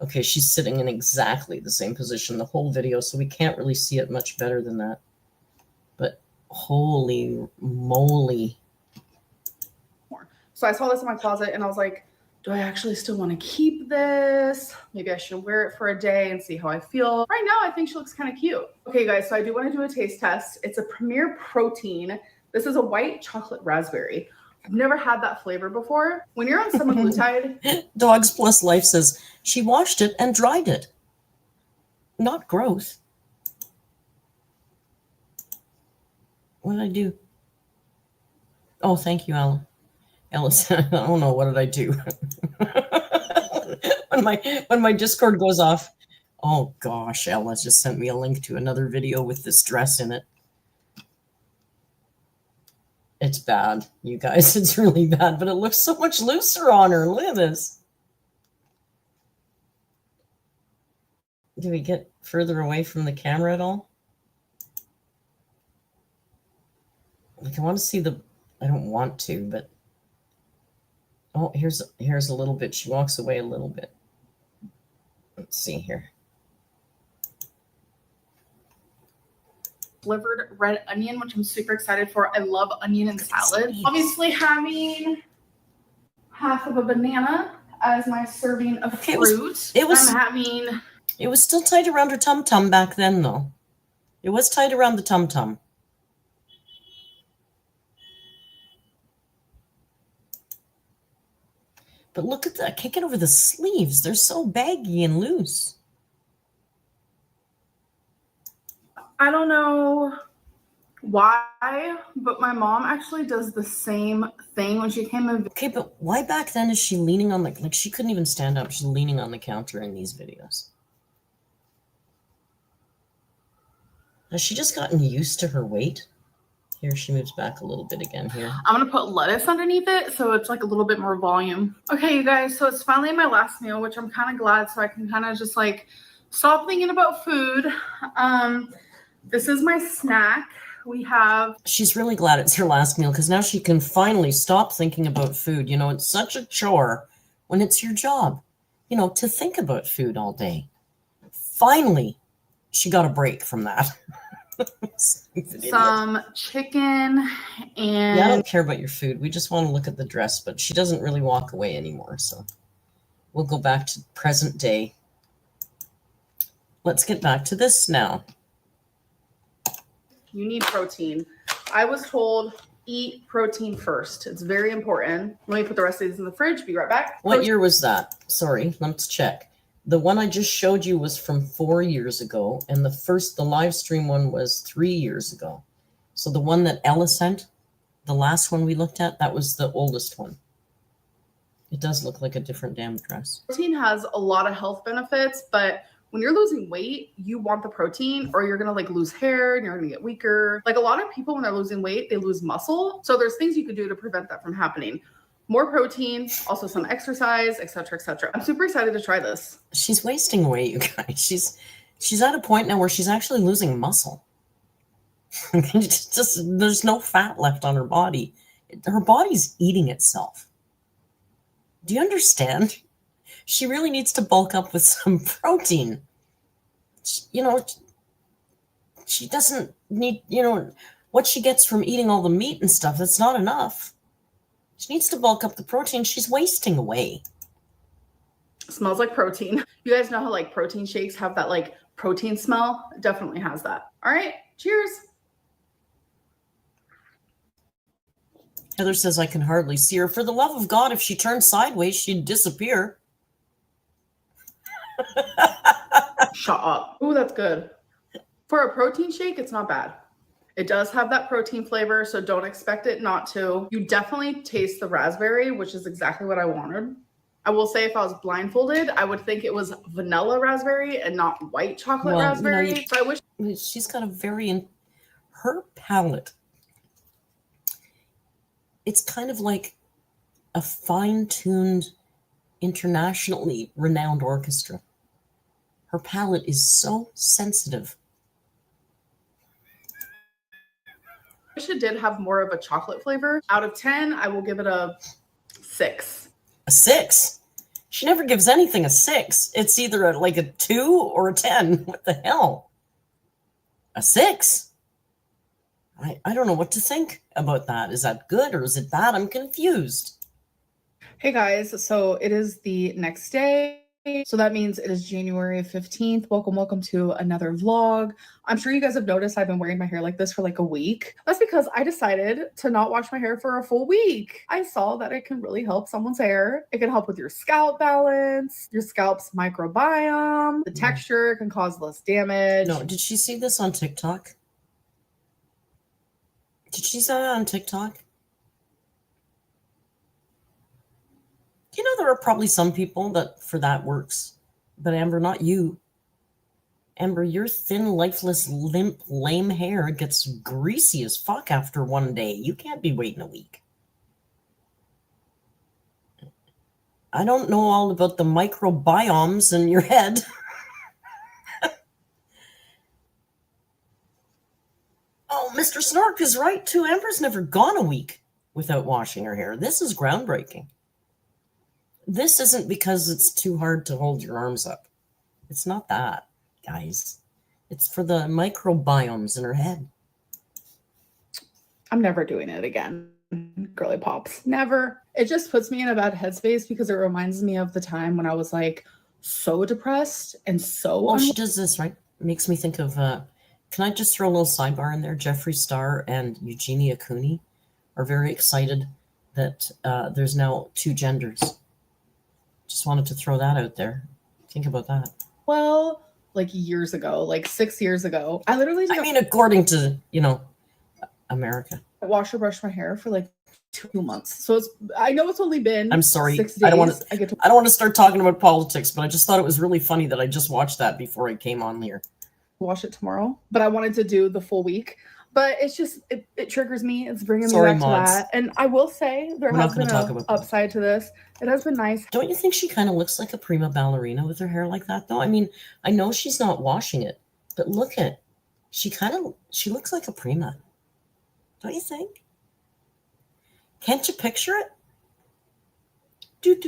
Okay, she's sitting in exactly the same position the whole video, so we can't really see it much better than that. But holy moly. So I saw this in my closet and I was like, do I actually still want to keep this? Maybe I should wear it for a day and see how I feel. Right now, I think she looks kind of cute. Okay, guys, so I do want to do a taste test. It's a Premier Protein. This is a white chocolate raspberry. I've never had that flavor before. When you're on semaglutide. Dogs Plus Life says she washed it and dried it. Not gross. What did I do? Oh, thank you, Alan. Alice, I don't know. What did I do? when my Discord goes off. Oh gosh, Ella just sent me a link to another video with this dress in it. It's bad, you guys. It's really bad, but it looks so much looser on her. Look at this. Do we get further away from the camera at all? Like, I want to see the, I don't want to, but oh, here's a little bit. She walks away a little bit. Let's see here. Flavored red onion, which I'm super excited for. I love onion and salad. Obviously, having half of a banana as my serving of fruit. It was still tight around her tum-tum back then, though. It was tight around the tum-tum. But look at that. I can't get over the sleeves. They're so baggy and loose. I don't know why, but my mom actually does the same thing when she came in. Okay, but why back then is she leaning on like she couldn't even stand up. She's leaning on the counter in these videos. Has she just gotten used to her weight? Here, she moves back a little bit again here. I'm going to put lettuce underneath it, so it's like a little bit more volume. Okay, you guys, so it's finally my last meal, which I'm kind of glad, so I can kind of just like stop thinking about food. This is my snack. We have... She's really glad it's her last meal because now she can finally stop thinking about food. You know, it's such a chore when it's your job, you know, to think about food all day. Finally, she got a break from that. Some chicken and... Yeah, I don't care about your food. We just want to look at the dress, but she doesn't really walk away anymore. So we'll go back to present day. Let's get back to this now. You need protein. I was told eat protein first. It's very important. Let me put the rest of these in the fridge. Be right back. What year was that? Sorry, let's check. The one I just showed you was from 4 years ago, and the live stream one was 3 years ago. So the one that Ella sent, the last one we looked at, that was the oldest one. It does look like a different damn dress. Protein has a lot of health benefits, but when you're losing weight, you want the protein or you're going to like lose hair and you're going to get weaker. Like a lot of people, when they're losing weight, they lose muscle. So there's things you could do to prevent that from happening. More protein, also some exercise, etc., etc. I'm super excited to try this. She's wasting weight, you guys. She's at a point now where she's actually losing muscle. There's no fat left on her body. Her body's eating itself. Do you understand? She really needs to bulk up with some protein. You know, she doesn't need, you know, what she gets from eating all the meat and stuff. That's not enough. She needs to bulk up the protein. She's wasting away. Smells like protein. You guys know how like protein shakes have that like protein smell? It definitely has that. All right, cheers. Heather says, I can hardly see her. For the love of God, if she turned sideways, she'd disappear. Shut up. Ooh, that's good. For a protein shake, it's not bad. It does have that protein flavor, so don't expect it not to. You definitely taste the raspberry, which is exactly what I wanted. I will say if I was blindfolded, I would think it was vanilla raspberry and not white chocolate raspberry. So I wish she's got a very, her palette, it's kind of like a fine-tuned, internationally renowned orchestra. Her palette is so sensitive. I wish it did have more of a chocolate flavor. Out of 10, I will give it a 6. A 6? She never gives anything a 6. It's either a 2 or a 10. What the hell? A 6? I don't know what to think about that. Is that good or is it bad? I'm confused. Hey guys, so it is the next day. So that means it is January 15th. Welcome to another vlog. I'm sure you guys have noticed I've been wearing my hair like this for a week. That's because I decided to not wash my hair for a full week. I saw that it can really help someone's hair. It can help with your scalp balance, your scalp's microbiome, the texture can cause less damage. No, did she see this on TikTok? Did she see that on TikTok? You know, there are probably some people that for that works, but Amber, not you. Amber, your thin, lifeless, limp, lame hair gets greasy as fuck after one day. You can't be waiting a week. I don't know all about the microbiomes in your head. Oh, Mr. Snorc is right, too. Amber's never gone a week without washing her hair. This is groundbreaking. This isn't because it's too hard to hold your arms up. It's not that, guys. It's for the microbiomes in her head. I'm never doing it again, girly pops. Never. It just puts me in a bad headspace because it reminds me of the time when I was so depressed and so. Oh, she does this, right? It makes me think of, can I just throw a little sidebar in there? Jeffree Star and Eugenia Cooney are very excited that there's now 2 genders. Just wanted to throw that out there. Think about that. Well, years ago, 6 years ago, I literally according to, America. I wash or brush my hair for 2 months. So I know it's only been I'm sorry. 6 days. I don't want to start talking about politics, but I just thought it was really funny that I just watched that before I came on here. Wash it tomorrow, but I wanted to do the full week. But it's just, it triggers me. It's bringing me back to that. And I will say there has been an upside to this. It has been nice. Don't you think she kind of looks like a prima ballerina with her hair like that, though? I mean, I know she's not washing it, but look at it. She looks like a prima. Don't you think? Can't you picture it? It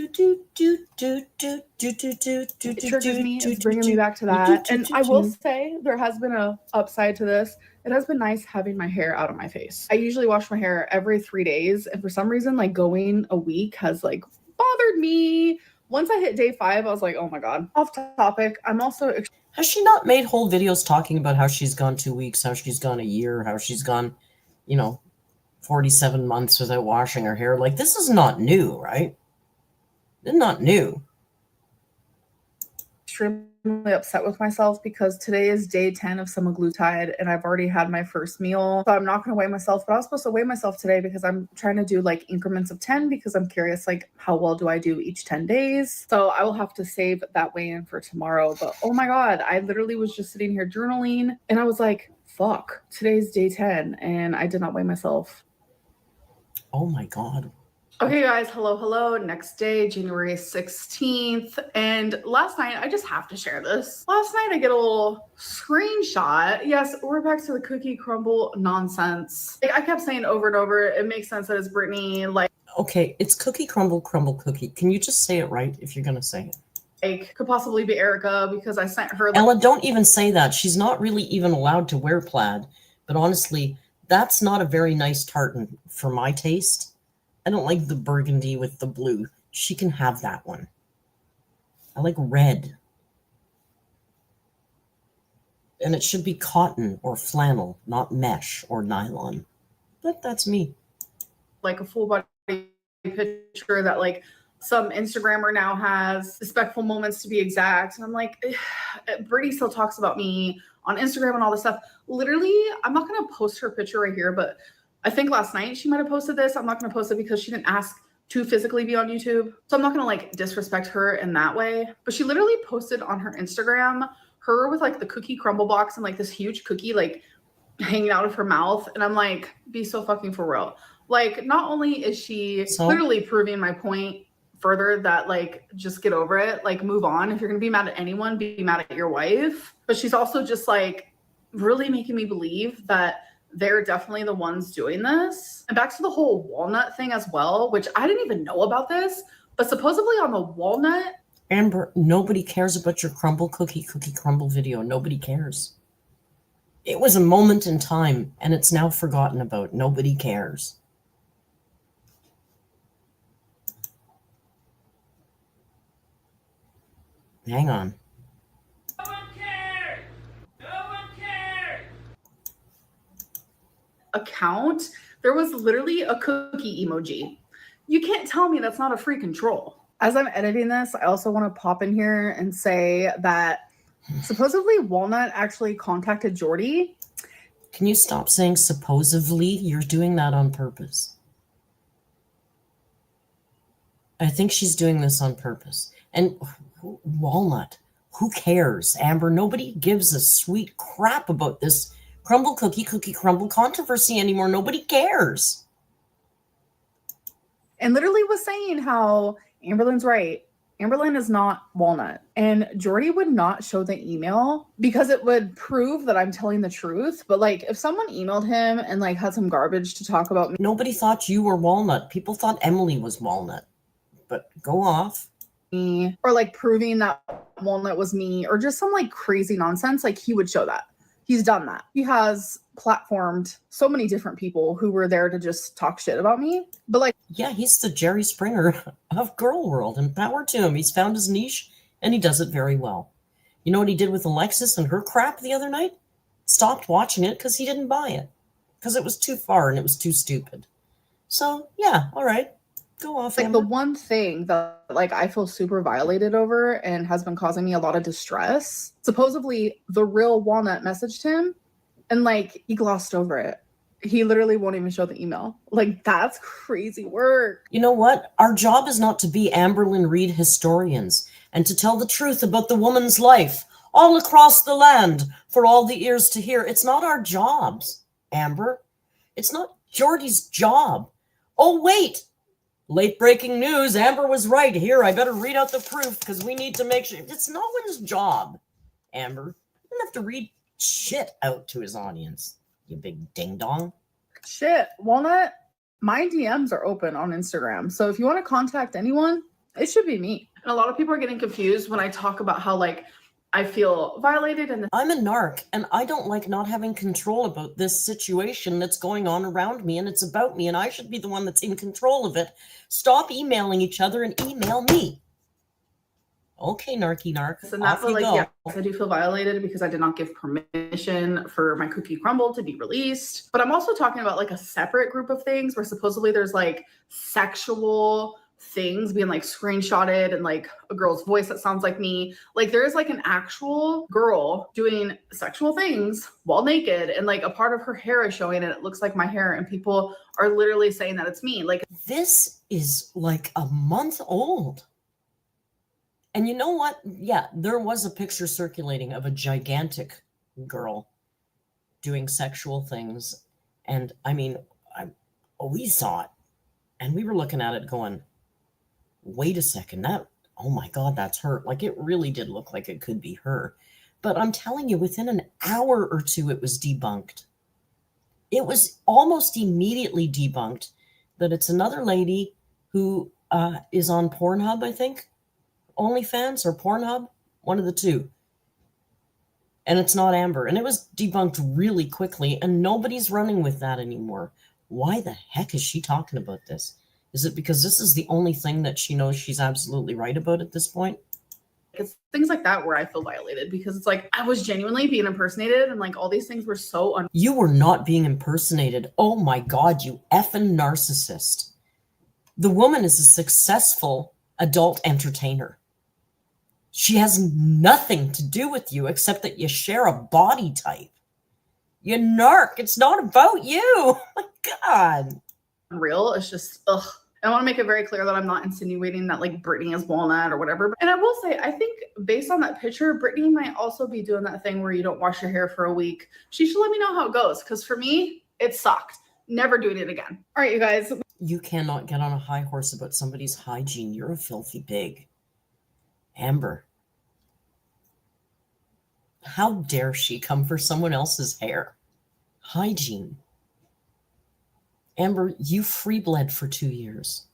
triggers me. It's bringing me back to that. And I will say there has been an upside to this. It has been nice having my hair out of my face. I usually wash my hair every 3 days. And for some reason, going a week has bothered me. Once I hit day 5, I was like, oh my God. Off topic. I'm also... Has she not made whole videos talking about how she's gone 2 weeks, how she's gone a year, how she's gone, 47 months without washing her hair? This is not new, right? It's not new. Extremely upset with myself because today is day 10 of semaglutide and I've already had my first meal. So I'm not going to weigh myself, but I was supposed to weigh myself today because I'm trying to do increments of 10 because I'm curious how well do I do each 10 days. So I will have to save that weigh-in for tomorrow. But oh my God, I literally was just sitting here journaling and I was like, fuck, today's day 10 and I did not weigh myself. Oh my God. Okay, guys, hello. Next day, January 16th. And last night, I just have to share this. Last night, I get a little screenshot. Yes, we're back to the cookie crumble nonsense. I kept saying over and over, it makes sense that it's Brittany. Okay, it's cookie crumble cookie. Can you just say it right if you're going to say it? Could possibly be Erica because I sent her. Ella, don't even say that. She's not really even allowed to wear plaid. But honestly, that's not a very nice tartan for my taste. I don't like the burgundy with the blue. She can have that one. I like red. And it should be cotton or flannel, not mesh or nylon. But that's me. A full body picture that some Instagrammer now has, respectful moments to be exact. And I'm Brittany still talks about me on Instagram and all this stuff. Literally, I'm not going to post her picture right here, but I think last night she might have posted this. I'm not going to post it because she didn't ask to physically be on YouTube. So I'm not going to disrespect her in that way. But she literally posted on her Instagram her with like the cookie crumble box and like this huge cookie like hanging out of her mouth. And I'm like, be so fucking for real. Like, not only is she clearly proving my point further that like, just get over it, like move on. If you're gonna be mad at anyone, be mad at your wife. But she's also just like really making me believe that they're definitely the ones doing this. And back to the whole walnut thing as well, which I didn't even know about this, but supposedly on the walnut. Amber, nobody cares about your cookie crumble video. Nobody cares. It was a moment in time, and it's now forgotten about. Nobody cares. Hang on. No one cares! No one cares! Account, there was literally a cookie emoji. You can't tell me that's not a free control. As I'm editing this, I also want to pop in here and say that supposedly Walnut actually contacted Jordy. Can you stop saying supposedly? You're doing that on purpose. I think she's doing this on purpose. And Walnut, who cares? Amber, nobody gives a sweet crap about this cookie crumble controversy anymore. Nobody cares. And literally was saying how AMBERLYNN's right. AMBERLYNN is not Walnut. And Jordy would not show the email because it would prove that I'm telling the truth. But like if someone emailed him and like had some garbage to talk about me. Nobody thought you were Walnut. People thought Emily was Walnut. But go off. Or like proving that Walnut was me or just some like crazy nonsense, like he would show that. He's done that. He has platformed so many different people who were there to just talk shit about me. But like, yeah, he's the Jerry Springer of girl world, and power to him. He's found his niche and he does it very well. You know what he did with Alexis and her crap the other night? Stopped watching it because he didn't buy it. Because it was too far and it was too stupid. So yeah, all right. Go off. Like the one thing that like I feel super violated over and has been causing me a lot of distress. Supposedly the real Walnut messaged him and like he glossed over it. He literally won't even show the email. Like that's crazy work. You know what? Our job is not to be Amberlynn Reid historians and to tell the truth about the woman's life all across the land for all the ears to hear. It's not our jobs, Amber. It's not Jordy's job. Oh, wait. Late breaking news. Amber was right. Here, I better read out the proof because we need to make sure. It's no one's job, Amber. You don't have to read shit out to his audience, you big ding-dong. Shit, Walnut, my DMs are open on Instagram. So if you want to contact anyone, it should be me. And a lot of people are getting confused when I talk about how like I feel violated. And I'm a narc, and I don't like not having control about this situation that's going on around me, and it's about me, and I should be the one that's in control of it. Stop emailing each other and email me. Okay, narky narc. And that's like, yeah, I do feel violated because I did not give permission for my cookie crumble to be released. But I'm also talking about like a separate group of things where supposedly there's like sexual things being like screenshotted and like a girl's voice that sounds like me. Like there is like an actual girl doing sexual things while naked and like a part of her hair is showing and it looks like my hair and people are literally saying that it's me. Like this is like a month old. And you know what? Yeah, there was a picture circulating of a gigantic girl doing sexual things. And I mean, we saw it and we were looking at it going, wait a second, oh my God, that's her. Like it really did look like it could be her. But I'm telling you, within an hour or two, it was debunked. It was almost immediately debunked that it's another lady who is on Pornhub, I think. OnlyFans or Pornhub, one of the two. And it's not Amber. And it was debunked really quickly, and nobody's running with that anymore. Why the heck is she talking about this? Is it because this is the only thing that she knows she's absolutely right about at this point? It's things like that where I feel violated because it's like I was genuinely being impersonated and like all these things were so You were not being impersonated. Oh my God, you effing narcissist. The woman is a successful adult entertainer. She has nothing to do with you except that you share a body type. You narc. It's not about you. Oh my God. Real. It's just, ugh. And I want to make it very clear that I'm not insinuating that like Brittany is walnut or whatever. And I will say, I think based on that picture, Brittany might also be doing that thing where you don't wash your hair for a week. She should let me know how it goes, because for me, it sucked. Never doing it again. All right, you guys. You cannot get on a high horse about somebody's hygiene. You're a filthy pig. Amber. How dare she come for someone else's hair? Hygiene. Amber, you free bled for 2 years.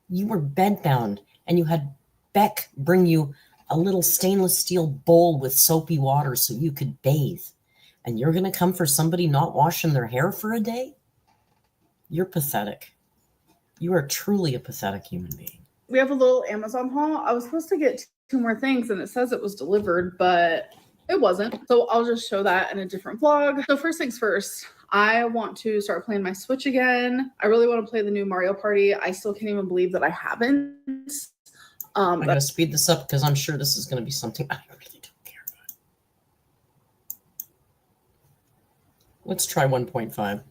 You were bedbound and you had Beck bring you a little stainless steel bowl with soapy water so you could bathe. And you're going to come for somebody not washing their hair for a day? You're pathetic. You are truly a pathetic human being. We have a little Amazon haul. I was supposed to get 2 more things and it says it was delivered, but it wasn't. So I'll just show that in a different vlog. So first things first, I want to start playing my Switch again. I really want to play the new Mario Party. I still can't even believe that I haven't. I gotta speed this up because I'm sure this is going to be something I really don't care about. Let's try 1.5.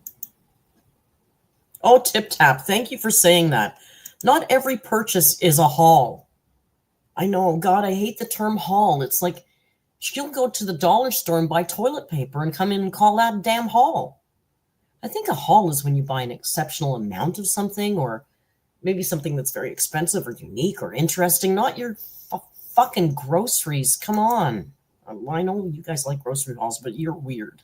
Oh, Tip Tap, thank you for saying that. Not every purchase is a haul. I know, God, I hate the term haul. It's like she'll go to the dollar store and buy toilet paper and come in and call that a damn haul. I think a haul is when you buy an exceptional amount of something, or maybe something that's very expensive or unique or interesting, not your fucking groceries. Come on. I know you guys like grocery hauls, but you're weird.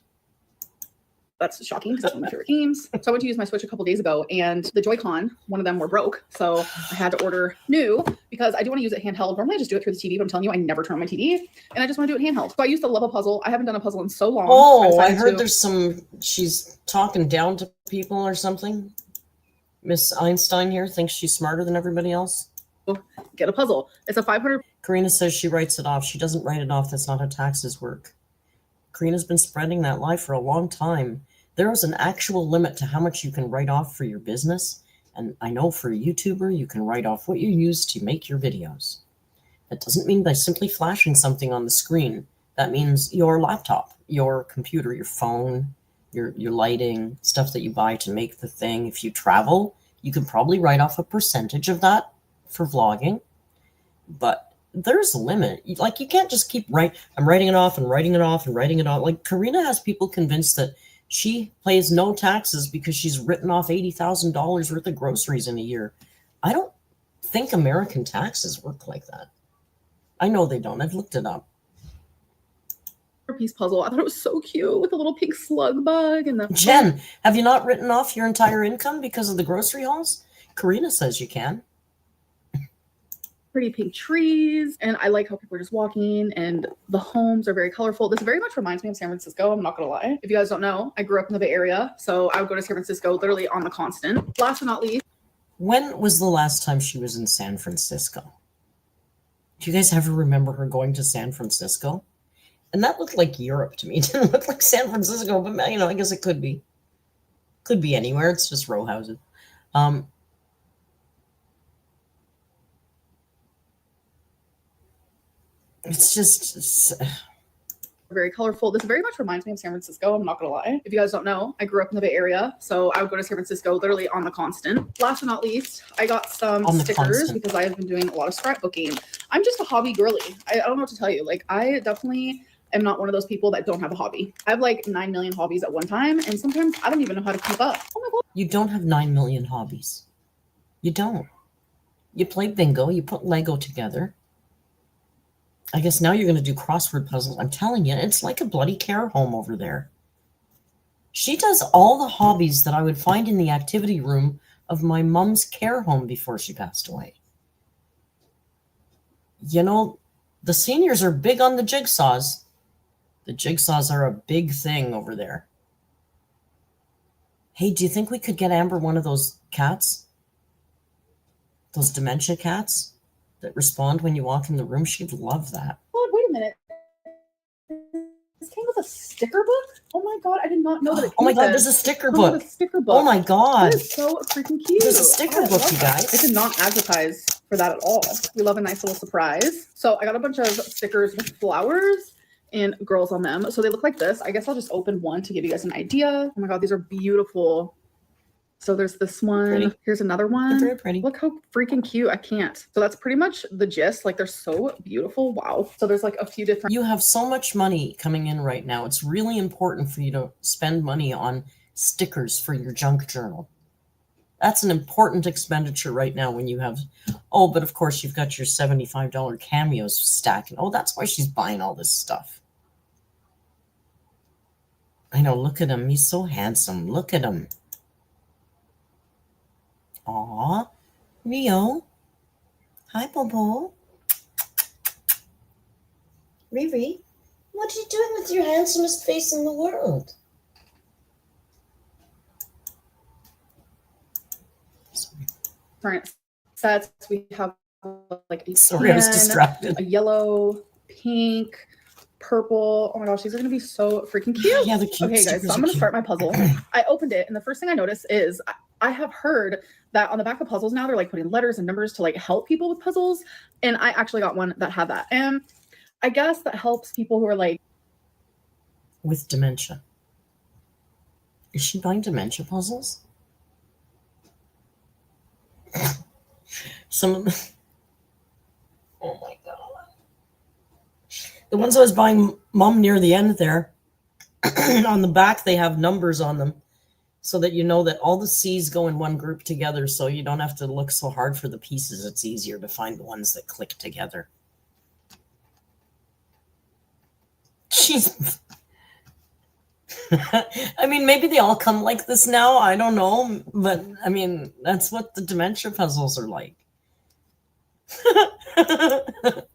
That's shocking because that's one of my favorite games. So I went to use my Switch a couple days ago and the Joy-Con, one of them were broke. So I had to order new because I do want to use it handheld. Normally I just do it through the TV, but I'm telling you, I never turn on my TV and I just want to do it handheld. So I used to love a puzzle. I haven't done a puzzle in so long. Oh, I heard there's she's talking down to people or something. Miss Einstein here thinks she's smarter than everybody else. Get a puzzle. It's a 500. Karina says she writes it off. She doesn't write it off. That's not how taxes work. Karina's been spreading that lie for a long time. There is an actual limit to how much you can write off for your business. And I know for a YouTuber, you can write off what you use to make your videos. That doesn't mean by simply flashing something on the screen. That means your laptop, your computer, your phone, your lighting, stuff that you buy to make the thing. If you travel, you can probably write off a percentage of that for vlogging. But there's a limit. Like, you can't just keep I'm writing it off and writing it off and writing it off. Like, Karina has people convinced that she pays no taxes because she's written off $80,000 worth of groceries in a year. I don't think American taxes work like that. I know they don't. I've looked it up. Piece puzzle. I thought it was so cute with a little pink slug bug and the Jen, have you not written off your entire income because of the grocery hauls? Karina says you can. Pretty pink trees, and I like how people are just walking and the homes are very colorful. This very much reminds me of San Francisco. I'm not gonna lie. If you guys don't know, I grew up in the Bay Area, so I would go to San Francisco literally on the constant. Last but not least, when was the last time she was in San Francisco? Do you guys ever remember her going to San Francisco? And that looked like Europe to me. It didn't look like San Francisco, but you know, I guess it could be. Could be anywhere. It's just row houses. It's very colorful. This very much reminds me of San Francisco. I'm not gonna lie. If you guys don't know, I grew up in the Bay Area, so I would go to San Francisco literally on the constant. Last but not least, I got some stickers because I have been doing a lot of scrapbooking. I'm just a hobby girly. I don't know what to tell you. Like, I definitely am not one of those people that don't have a hobby. I have like 9 million hobbies at one time, and sometimes I don't even know how to keep up. Oh my God. You don't have 9 million hobbies. You don't. You play bingo, you put Lego together. I guess now you're going to do crossword puzzles. I'm telling you, it's like a bloody care home over there. She does all the hobbies that I would find in the activity room of my mom's care home before she passed away. You know, the seniors are big on the jigsaws. The jigsaws are a big thing over there. Hey, do you think we could get Amber one of those cats? Those dementia cats that respond when you walk in the room? She'd love that. Oh, wait a minute. This came with a sticker book? Oh my God, I did not know that it came Oh my God, with there's a sticker book. A sticker book. Oh my God. That is so freaking cute. There's a sticker book, you guys. It did not advertise for that at all. We love a nice little surprise. So I got a bunch of stickers with flowers and girls on them. So they look like this. I guess I'll just open one to give you guys an idea. Oh my God, these are beautiful. So there's this one. Pretty. Here's another They're one. very pretty. Look how freaking cute. I can't. So that's pretty much the gist. Like they're so beautiful. Wow. So there's like a few different. You have so much money coming in right now. It's really important for you to spend money on stickers for your junk journal. That's an important expenditure right now when you have, oh, but of course you've got your $75 cameos stacking. Oh, that's why she's buying all this stuff. I know, look at him. He's so handsome. Look at him. Aw, Rio. Hi, Bobo. Riri, what are you doing with your handsomest face in the world? Different sets. We have like a Sorry, I was tan, distracted. a yellow, pink, purple. Oh my gosh, these are gonna be so freaking cute. Yeah, the cute. Okay, guys, so I'm gonna start my puzzle. I opened it, and the first thing I noticed is I have heard that on the back of puzzles now they're like putting letters and numbers to like help people with puzzles, and I actually got one that had that, and I guess that helps people who are like with dementia. Is she buying dementia puzzles? Some of the, oh my god, the ones I was buying, Mom, near the end there, on the back they have numbers on them, so that you know that all the C's go in one group together, so you don't have to look so hard for the pieces. It's easier to find the ones that click together. Jeez. I mean, maybe they all come like this now. I don't know. But, I mean, that's what the dementia puzzles are like.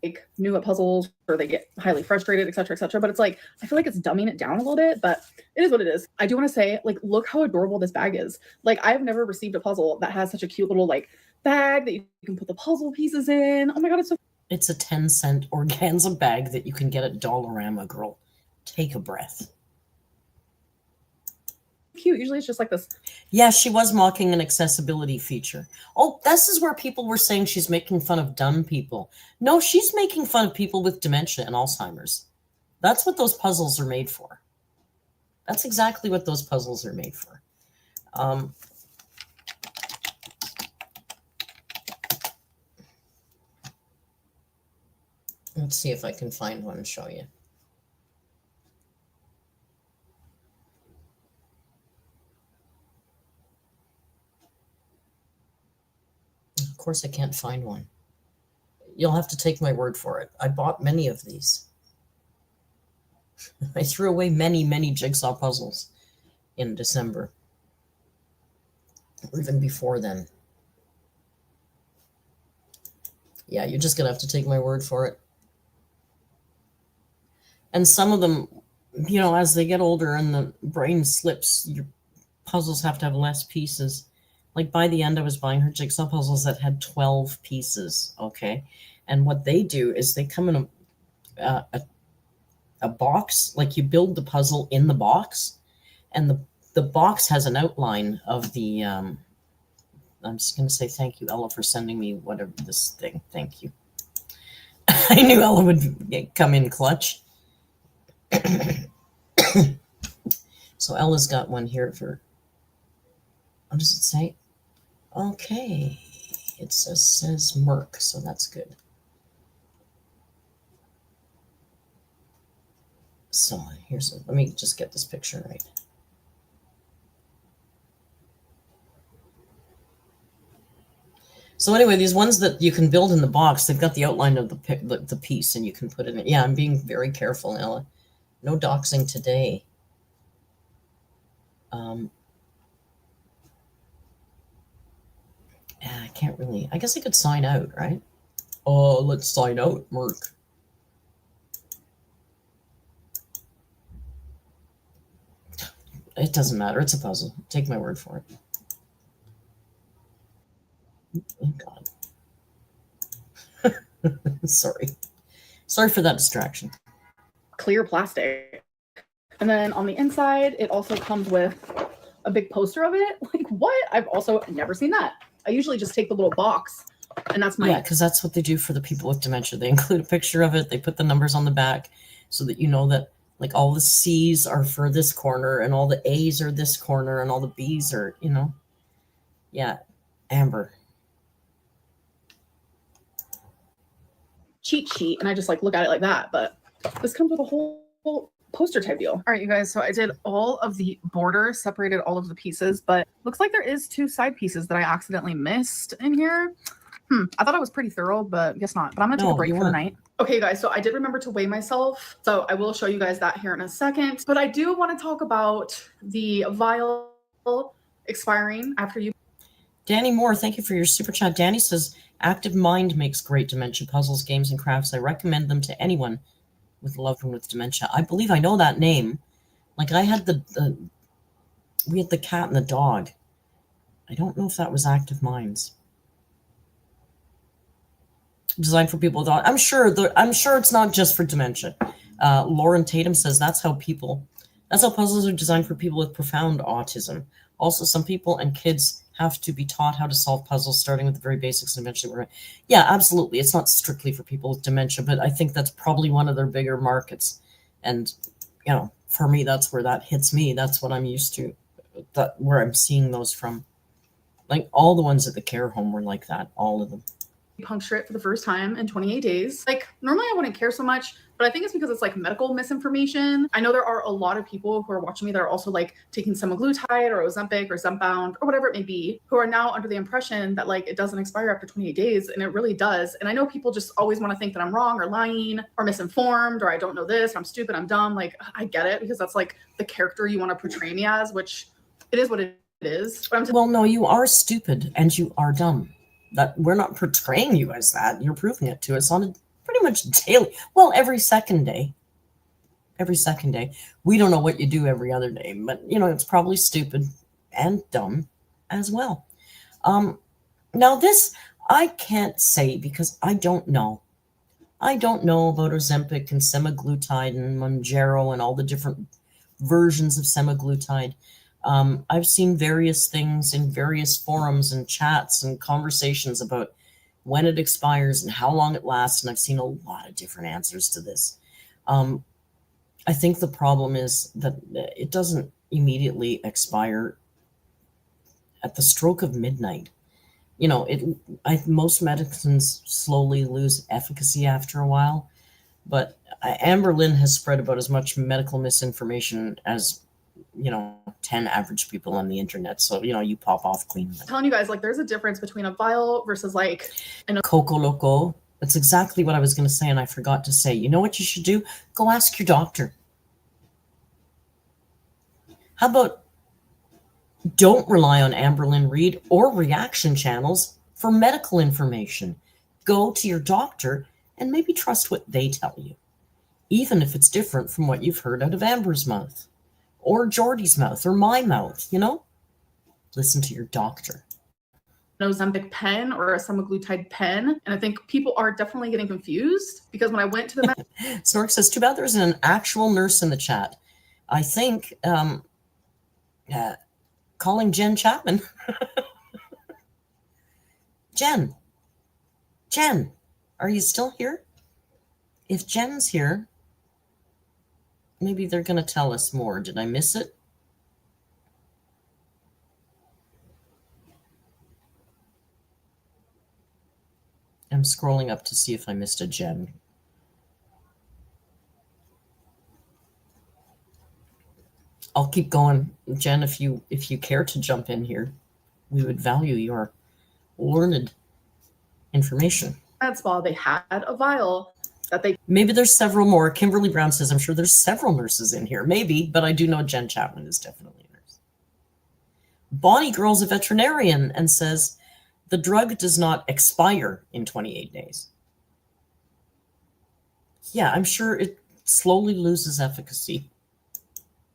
like new at puzzles or they get highly frustrated, etc., etc. But it's like I feel like it's dumbing it down a little bit, but it is what it is. I do want to say, like, look how adorable this bag is. Like, I've never received a puzzle that has such a cute little like bag that you can put the puzzle pieces in. Oh my god, it's so. It's a 10-cent organza bag that you can get at Dollarama, girl. Take a breath. Cute. Usually it's just like this. Yeah, she was mocking an accessibility feature. Oh, this is where people were saying she's making fun of dumb people. No, she's making fun of people with dementia and Alzheimer's. That's what those puzzles are made for. That's exactly what those puzzles are made for. Let's see if I can find one and show you. Of course, I can't find one. You'll have to take my word for it. I bought many of these. I threw away many, many jigsaw puzzles in December. Even before then. Yeah, you're just going to have to take my word for it. And some of them, you know, as they get older and the brain slips, your puzzles have to have less pieces. Like by the end, I was buying her jigsaw puzzles that had 12 pieces, okay? And what they do is they come in a box, like you build the puzzle in the box, and the box has an outline of the, I'm just going to say thank you, Ella, for sending me whatever this thing. Thank you. I knew Ella would come in clutch. So Ella's got one here for, what does it say? Okay, it says Merc, so that's good. So let me just get this picture right. So anyway, these ones that you can build in the box, they've got the outline of the piece, and you can put it in. Yeah, I'm being very careful, Ella. No doxing today. I can't really. I guess I could sign out, right? Oh, let's sign out, Merc. It doesn't matter. It's a puzzle. Take my word for it. Thank God. Sorry for that distraction. Clear plastic. And then on the inside, it also comes with a big poster of it. Like, what? I've also never seen that. I usually just take the little box, and that's my... Yeah, because that's what they do for the people with dementia. They include a picture of it. They put the numbers on the back so that you know that, like, all the C's are for this corner, and all the A's are this corner, and all the B's are, you know. Yeah, Amber. cheat sheet, and I just like look at it like that. But this comes with a whole poster type deal. All right, you guys. So I did all of the border, separated all of the pieces, but looks like there is 2 side pieces that I accidentally missed in here. I thought I was pretty thorough, but guess not. But I'm gonna take a break for the night. Okay, guys, so I did remember to weigh myself. So I will show you guys that here in a second. But I do want to talk about the vial expiring after you. Danny Moore, thank you for your super chat. Danny says, Active Mind makes great dementia puzzles, games, and crafts. I recommend them to anyone with a loved one with dementia. I believe I know that name. Like I had we had the cat and the dog. I don't know if that was Active Minds. Designed for people with autism. I'm sure it's not just for dementia. Lauren Tatum says that's how puzzles are designed for people with profound autism. Also, some people and kids have to be taught how to solve puzzles, starting with the very basics and eventually yeah, absolutely. It's not strictly for people with dementia, but I think that's probably one of their bigger markets. And, you know, for me, that's where that hits me. That's what I'm used to, where I'm seeing those from. Like all the ones at the care home were like that, all of them. Puncture it for the first time in 28 days. Like normally I wouldn't care so much, but I think it's because it's like medical misinformation. I know there are a lot of people who are watching me that are also like taking semaglutide or Ozempic or Zepbound or whatever it may be, who are now under the impression that like it doesn't expire after 28 days, and it really does. And I know people just always want to think that I'm wrong or lying or misinformed or I don't know this, I'm stupid, I'm dumb. Like I get it, because that's like the character you want to portray me as, which it is what it is. But well, no, you are stupid and you are dumb. That we're not portraying you as that. You're proving it to us on a pretty much daily, well, every second day. We don't know what you do every other day, but you know, it's probably stupid and dumb as well. Now this I can't say because I don't know. I don't know about Ozempic and semaglutide and Bonjour and all the different versions of semaglutide. I've seen various things in various forums and chats and conversations about when it expires and how long it lasts, and I've seen a lot of different answers to this. I think the problem is that it doesn't immediately expire at the stroke of midnight. You know, most medicines slowly lose efficacy after a while, but AMBERLYNN has spread about as much medical misinformation as 10 average people on the internet. So, you pop off clean. I'm telling you guys, like, there's a difference between a vial versus like Coco Loco. That's exactly what I was going to say, and I forgot to say. You know what you should do? Go ask your doctor. How about don't rely on AMBERLYNN Read or reaction channels for medical information. Go to your doctor and maybe trust what they tell you, even if it's different from what you've heard out of Amber's mouth, or Jordy's mouth, or my mouth, Listen to your doctor. An Ozempic pen or a semaglutide pen. And I think people are definitely getting confused because when I went to the Snorc says, too bad there isn't an actual nurse in the chat. I think calling Jen Chapman. Jen, are you still here? If Jen's here, maybe they're going to tell us more. Did I miss it? I'm scrolling up to see if I missed a Jen. I'll keep going. Jen, if you care to jump in here, we would value your learned information. Med spa, they had a vial that they... Maybe there's several more. Kimberly Brown says, I'm sure there's several nurses in here. Maybe, but I do know Jen Chapman is definitely a nurse. Bonnie Girl's a veterinarian and says, the drug does not expire in 28 days. Yeah, I'm sure it slowly loses efficacy.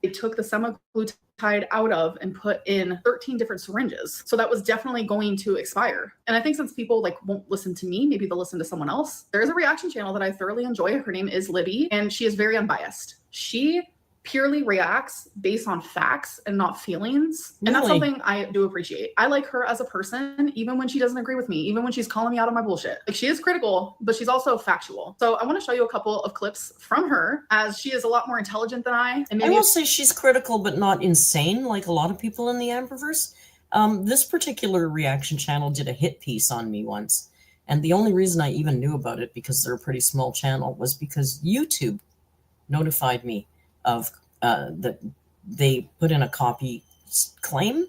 They took the semaglutide out of and put in 13 different syringes. So that was definitely going to expire. And I think since people won't listen to me, maybe they'll listen to someone else. There is a reaction channel that I thoroughly enjoy. Her name is Libby, and she is very unbiased. She purely reacts based on facts and not feelings. Really? And that's something I do appreciate. I like her as a person, even when she doesn't agree with me, even when she's calling me out on my bullshit. She is critical, but she's also factual. So I want to show you a couple of clips from her, as she is a lot more intelligent than I. And maybe I will say she's critical, but not insane like a lot of people in the Amberverse. This particular reaction channel did a hit piece on me once. And the only reason I even knew about it, because they're a pretty small channel, was because YouTube notified me of that they put in a copy claim.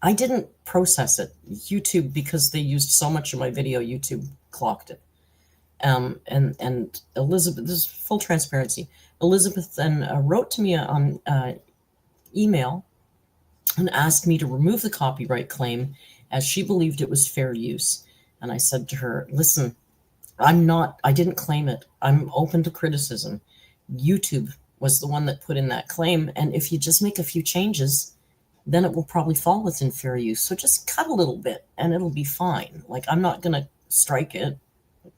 I didn't process it. YouTube, because they used so much of my video, YouTube clocked it. And Elizabeth, this is full transparency. Elizabeth then wrote to me on email and asked me to remove the copyright claim as she believed it was fair use. And I said to her, listen, I didn't claim it. I'm open to criticism. YouTube was the one that put in that claim. And if you just make a few changes, then it will probably fall within fair use. So just cut a little bit and it'll be fine. Like, I'm not going to strike it,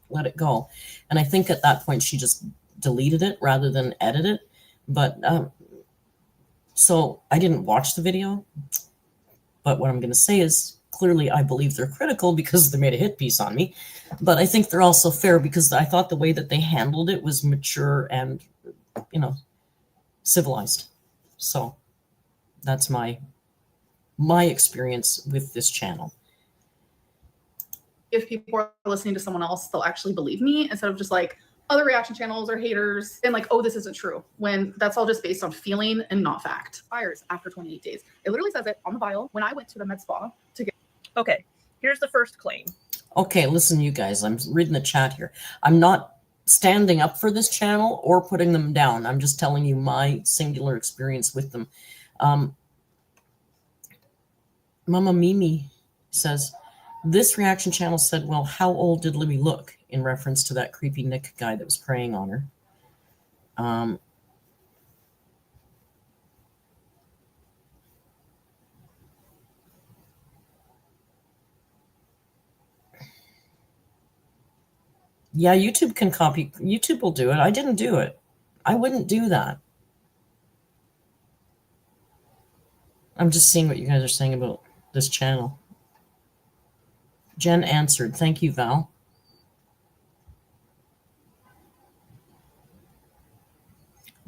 let it go. And I think at that point she just deleted it rather than edit it. But so I didn't watch the video. But what I'm going to say is, clearly I believe they're critical because they made a hit piece on me. But I think they're also fair because I thought the way that they handled it was mature and, civilized. So that's my experience with this channel. If people are listening to someone else, they'll actually believe me instead of just like other reaction channels or haters and like, oh, this isn't true, when that's all just based on feeling and not fact. Expires after 28 days. It literally says it on the vial. When I went to the med spa to get. Okay, here's the first claim. Okay, listen, you guys, I'm reading the chat here. I'm not standing up for this channel or putting them down. I'm just telling you my singular experience with them. Mama Mimi says, this reaction channel said, well, how old did Libby look? In reference to that creepy Nick guy that was preying on her. Yeah, YouTube can copy. YouTube will do it. I didn't do it. I wouldn't do that. I'm just seeing what you guys are saying about this channel. Jen answered. Thank you, Val.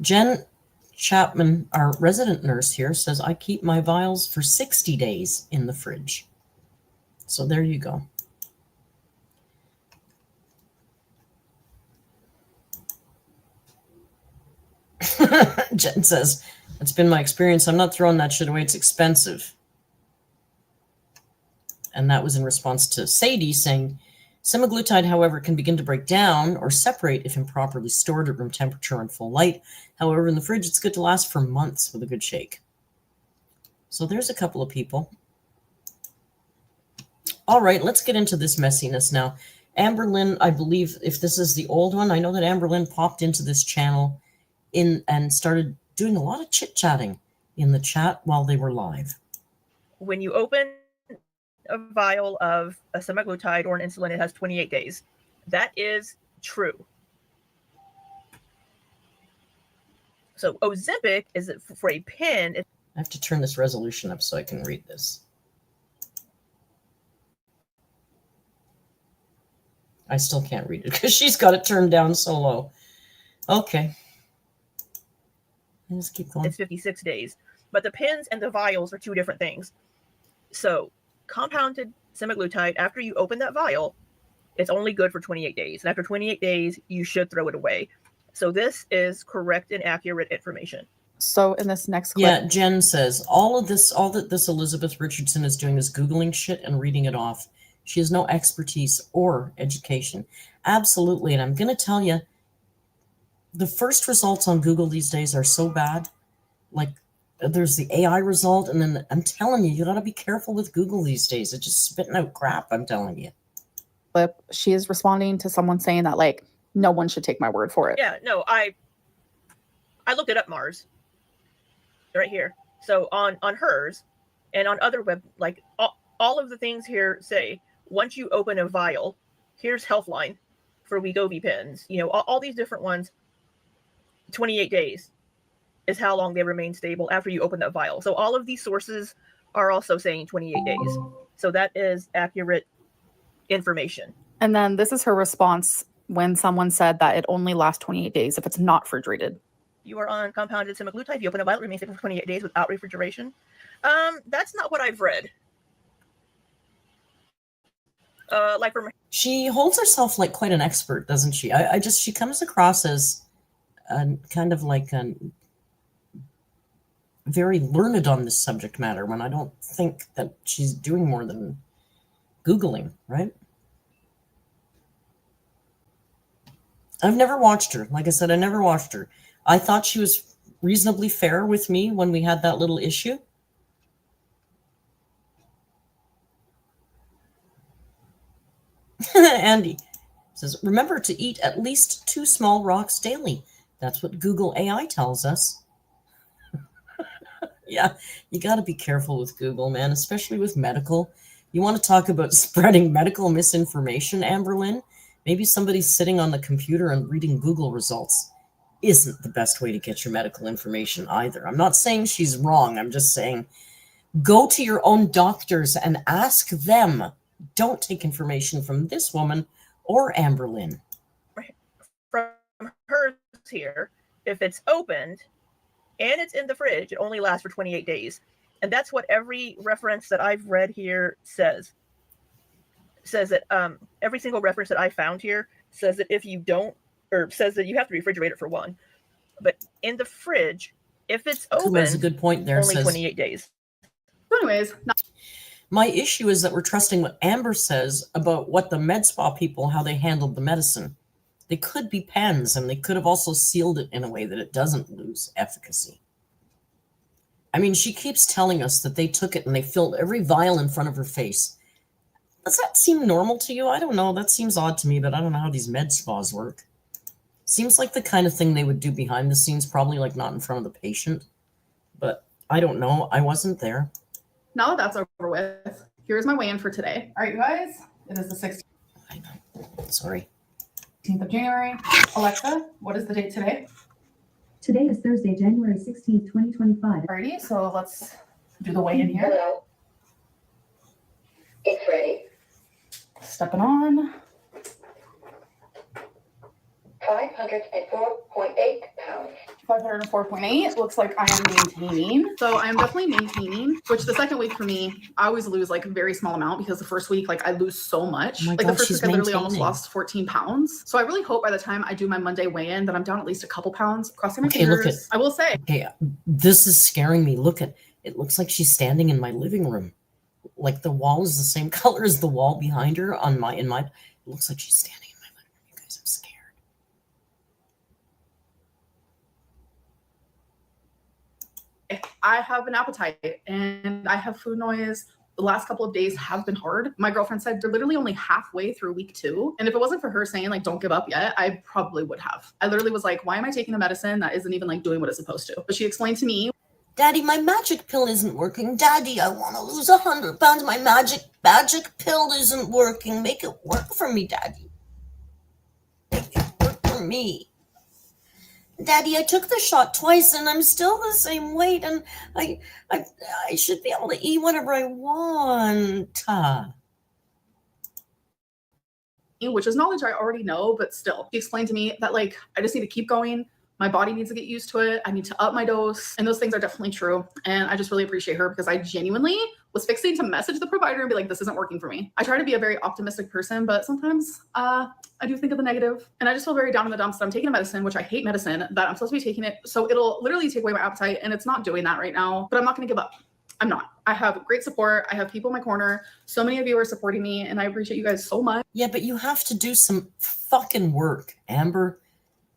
Jen Chapman, our resident nurse here, says, I keep my vials for 60 days in the fridge. So there you go. Jen says, it's been my experience. I'm not throwing that shit away. It's expensive. And that was in response to Sadie saying, semaglutide, however, can begin to break down or separate if improperly stored at room temperature and full light. However, in the fridge, it's good to last for months with a good shake. So there's a couple of people. All right, let's get into this messiness now. AMBERLYNN, I believe, if this is the old one, I know that AMBERLYNN popped into this channel and started doing a lot of chit-chatting in the chat while they were live. When you open a vial of a semaglutide or an insulin, it has 28 days. That is true. So Ozempic is for a pen. I have to turn this resolution up so I can read this. I still can't read it because she's got it turned down so low. Okay. Let's keep going. It's 56 days. But the pens and the vials are two different things. So compounded semaglutide, after you open that vial, it's only good for 28 days. And after 28 days, you should throw it away. So this is correct and accurate information. So in this next clip. Yeah, Jen says, all that this Elizabeth Richardson is doing is Googling shit and reading it off. She has no expertise or education. Absolutely. And I'm going to tell you, the first results on Google these days are so bad. Like, there's the AI result, and then I'm telling you, you got to be careful with Google these days. It's just spitting out crap, I'm telling you. Clip, she is responding to someone saying that, like, no one should take my word for it. Yeah, no, I looked it up, Mars. Right here. So on hers and on other web, like all of the things here say, once you open a vial, here's Healthline for Wegovy pens, all these different ones, 28 days is how long they remain stable after you open that vial. So all of these sources are also saying 28 days. So that is accurate information. And then this is her response when someone said that it only lasts 28 days if it's not refrigerated. You are on compounded semaglutide. You open a vial, it remains stable for 28 days without refrigeration. That's not what I've read. Like from She holds herself like quite an expert, doesn't she? She comes across as kind of like very learned on this subject matter when I don't think that she's doing more than Googling, right? I've never watched her. Like I said, I never watched her. I thought she was reasonably fair with me when we had that little issue. Andy says, remember to eat at least 2 small rocks daily. That's what Google AI tells us. Yeah, you got to be careful with Google, man, especially with medical. You want to talk about spreading medical misinformation, Amberlynn? Maybe somebody sitting on the computer and reading Google results isn't the best way to get your medical information either. I'm not saying she's wrong. I'm just saying go to your own doctors and ask them. Don't take information from this woman or Amberlynn. From hers here, if it's opened and it's in the fridge, it only lasts for 28 days. And that's what every reference that I've read here says. Says that every single reference that I found here says that if you don't, or says that you have to refrigerate it for one. But in the fridge, if it's open, That's a good point there. Only 28 days. Anyways, my issue is that we're trusting what Amber says about what the med spa people, how they handled the medicine. They could be pens, and they could have also sealed it in a way that it doesn't lose efficacy. I mean, she keeps telling us that they took it and they filled every vial in front of her face. Does that seem normal to you? I don't know. That seems odd to me, but I don't know how these med spas work. Seems like the kind of thing they would do behind the scenes, probably like not in front of the patient. But I don't know. I wasn't there. Now that that's over with, here's my weigh-in for today. All right, you guys, it is the 16th. I know. Sorry. Of January. Alexa, what is the date today? Today is Thursday, January 16th, 2025. Alrighty, so let's do the weigh-in here. Hello. It's ready. Stepping on. 504.8 pounds. 504.8. Looks like I am maintaining. So I am definitely maintaining, which the second week for me, I always lose like a very small amount because the first week, like I lose so much. Oh my like God, the first she's week I literally almost maintaining. lost 14 pounds. So I really hope by the time I do my Monday weigh-in that I'm down at least a couple pounds. Crossing my Okay, look fingers. I will say. Okay, this is scaring me. Look at it. Looks like she's standing in my living room. Like the wall is the same color as the wall behind her on my It looks like she's standing in my living room. You guys, I'm scared. I have an appetite and I have food noise. The last couple of days have been hard. My girlfriend said they're literally only halfway through week 2. And if it wasn't for her saying like, don't give up yet, I probably would have. I literally was like, why am I taking a medicine that isn't even like doing what it's supposed to? But she explained to me, Daddy, my magic pill isn't working. Daddy, I want to lose 100 pounds. My magic pill isn't working. Make it work for me, Daddy. Make it work for me. Daddy, I took the shot twice and I'm still the same weight, and I should be able to eat whatever I want. which is knowledge I already know, but still, she explained to me that like, I just need to keep going. My body needs to get used to it. I need to up my dose. And those things are definitely true. And I just really appreciate her because I genuinely was fixing to message the provider and be like, this isn't working for me. I try to be a very optimistic person, but sometimes I do think of the negative. And I just feel very down in the dumps that I'm taking a medicine, which I hate medicine, that I'm supposed to be taking it. So it'll literally take away my appetite. And it's not doing that right now, but I'm not going to give up. I'm not. I have great support. I have people in my corner. So many of you are supporting me and I appreciate you guys so much. Yeah, but you have to do some fucking work, Amber.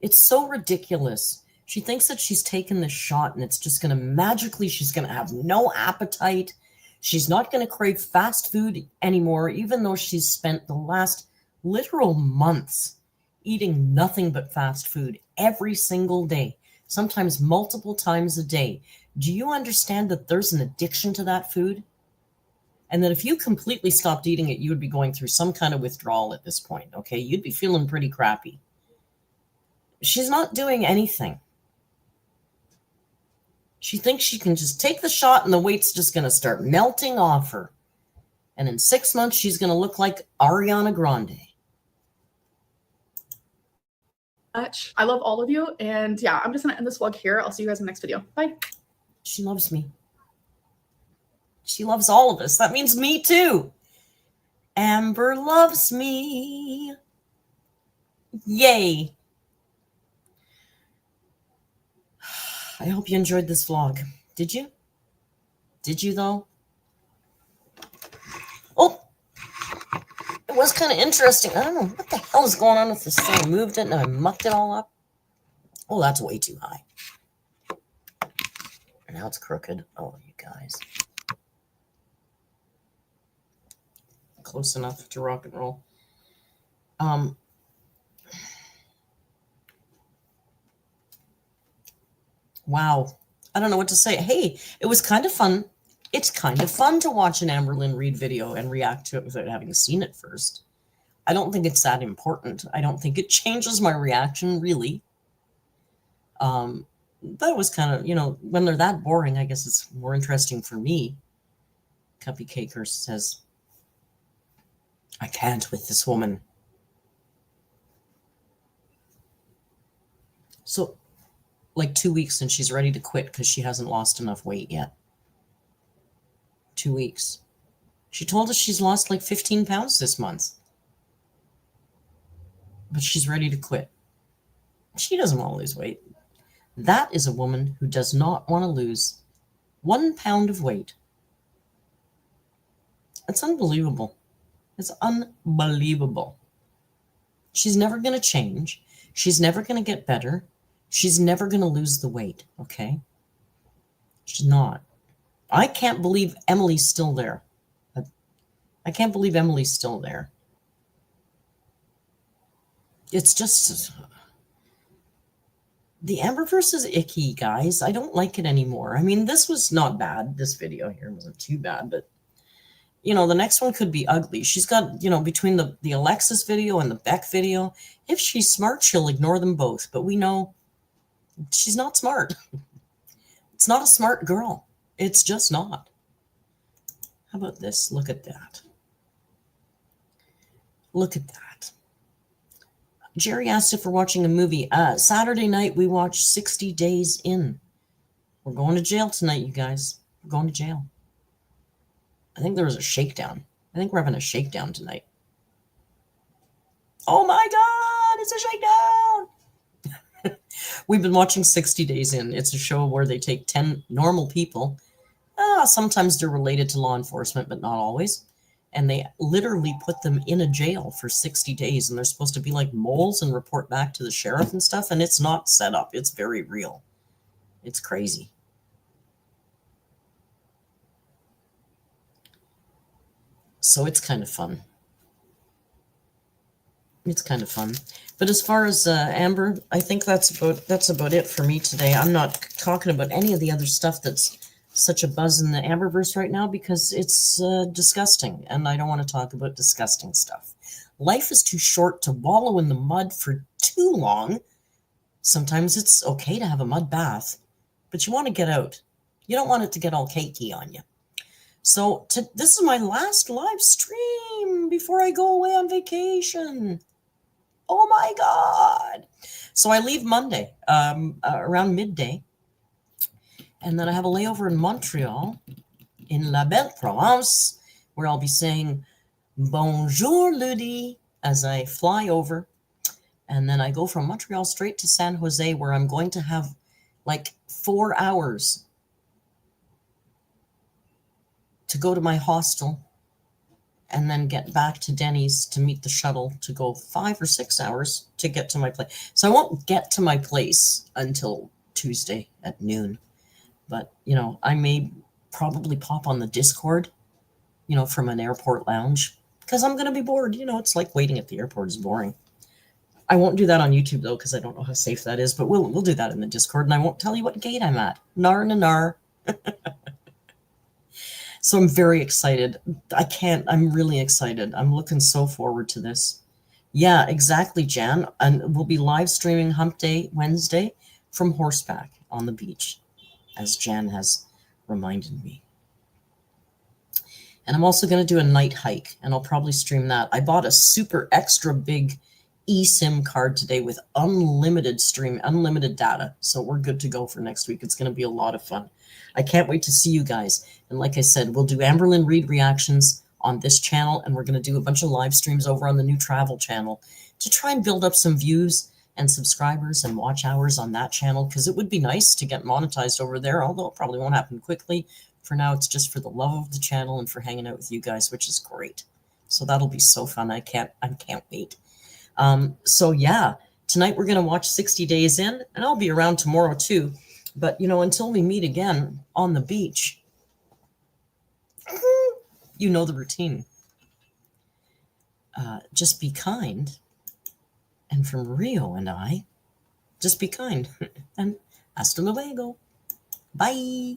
It's so ridiculous. She thinks that she's taken this shot and it's just going to magically, she's going to have no appetite. She's not going to crave fast food anymore, even though she's spent the last literal months eating nothing but fast food every single day, sometimes multiple times a day. Do you understand that there's an addiction to that food? And that if you completely stopped eating it, you would be going through some kind of withdrawal at this point, okay? You'd be feeling pretty crappy. She's not doing anything. She thinks she can just take the shot and the weight's just going to start melting off her. And in 6 months, she's going to look like Ariana Grande. I love all of you. And yeah, I'm just going to end this vlog here. I'll see you guys in the next video. Bye. She loves me. She loves all of us. That means me too. Amber loves me. Yay. I hope you enjoyed this vlog. Did you? Did you though? Oh, it was kind of interesting. I don't know what the hell is going on with this thing. I moved it and I mucked it all up. Oh, that's way too high. And now it's crooked. Oh, you guys. Close enough to rock and roll. Wow. I don't know what to say. Hey, it was kind of fun. It's kind of fun to watch an AMBERLYNN read video and react to it without having seen it first. I don't think it's that important. I don't think it changes my reaction, really. But it was kind of, you know, when they're that boring, I guess it's more interesting for me. Cuppy Caker says, I can't with this woman. So, like 2 weeks and she's ready to quit because she hasn't lost enough weight yet. 2 weeks. She told us she's lost like 15 pounds this month. But she's ready to quit. She doesn't want to lose weight. That is a woman who does not want to lose 1 pound of weight. It's unbelievable. It's unbelievable. She's never going to change. She's never going to get better. She's never going to lose the weight, okay? She's not. I can't believe Emily's still there. I can't believe Emily's still there. It's just... The Amberverse is icky, guys. I don't like it anymore. I mean, this was not bad. This video here wasn't too bad, but, you know, the next one could be ugly. She's got, you know, between the Alexis video and the Beck video, if she's smart, she'll ignore them both. But we know she's not smart. It's not a smart girl. It's just not. How about this? Look at that. Look at that. Jerry asked if we're watching a movie. Saturday night, we watched 60 Days In. We're going to jail tonight, you guys. We're going to jail. I think there was a shakedown. I think we're having a shakedown tonight. Oh my God, it's a shakedown. We've been watching 60 Days In. It's a show where they take 10 normal people. Sometimes they're related to law enforcement, but not always. And they literally put them in a jail for 60 days. And they're supposed to be like moles and report back to the sheriff and stuff. And it's not set up. It's very real. It's crazy. So it's kind of fun. It's kind of fun. But as far as Amber, I think that's about it for me today. I'm not talking about any of the other stuff that's such a buzz in the Amberverse right now because it's disgusting, and I don't want to talk about disgusting stuff. Life is too short to wallow in the mud for too long. Sometimes it's okay to have a mud bath, but you want to get out. You don't want it to get all cakey on you. So this is my last live stream before I go away on vacation. Oh my God. So I leave Monday around midday. And then I have a layover in Montreal, in La Belle Provence, where I'll be saying Bonjour, Ludi, as I fly over. And then I go from Montreal straight to San Jose, where I'm going to have like 4 hours to go to my hostel and then get back to Denny's to meet the shuttle to go 5 or 6 hours to get to my place. So I won't get to my place until Tuesday at noon. But, you know, I may probably pop on the Discord, you know, from an airport lounge because I'm going to be bored. You know, it's like waiting at the airport is boring. I won't do that on YouTube, though, because I don't know how safe that is. But we'll do that in the Discord, and I won't tell you what gate I'm at. Nar na nar. So I'm very excited. I'm really excited. I'm looking so forward to this. Yeah, exactly, Jan. And we'll be live streaming Hump Day Wednesday from horseback on the beach, as Jan has reminded me. And I'm also going to do a night hike, and I'll probably stream that. I bought a super extra big eSIM card today with unlimited data. So we're good to go for next week. It's going to be a lot of fun. I can't wait to see you guys. And like I said, we'll do Amberlynn read reactions on this channel, and we're going to do a bunch of live streams over on the new travel channel to try and build up some views and subscribers and watch hours on that channel, because it would be nice to get monetized over there, although it probably won't happen quickly. For now, it's just for the love of the channel and for hanging out with you guys, which is great. So that'll be so fun. I can't wait. So yeah, tonight we're going to watch 60 Days In, and I'll be around tomorrow too. But, you know, until we meet again on the beach, you know the routine. Just be kind. And from Rio and I, just be kind. And hasta luego. Bye.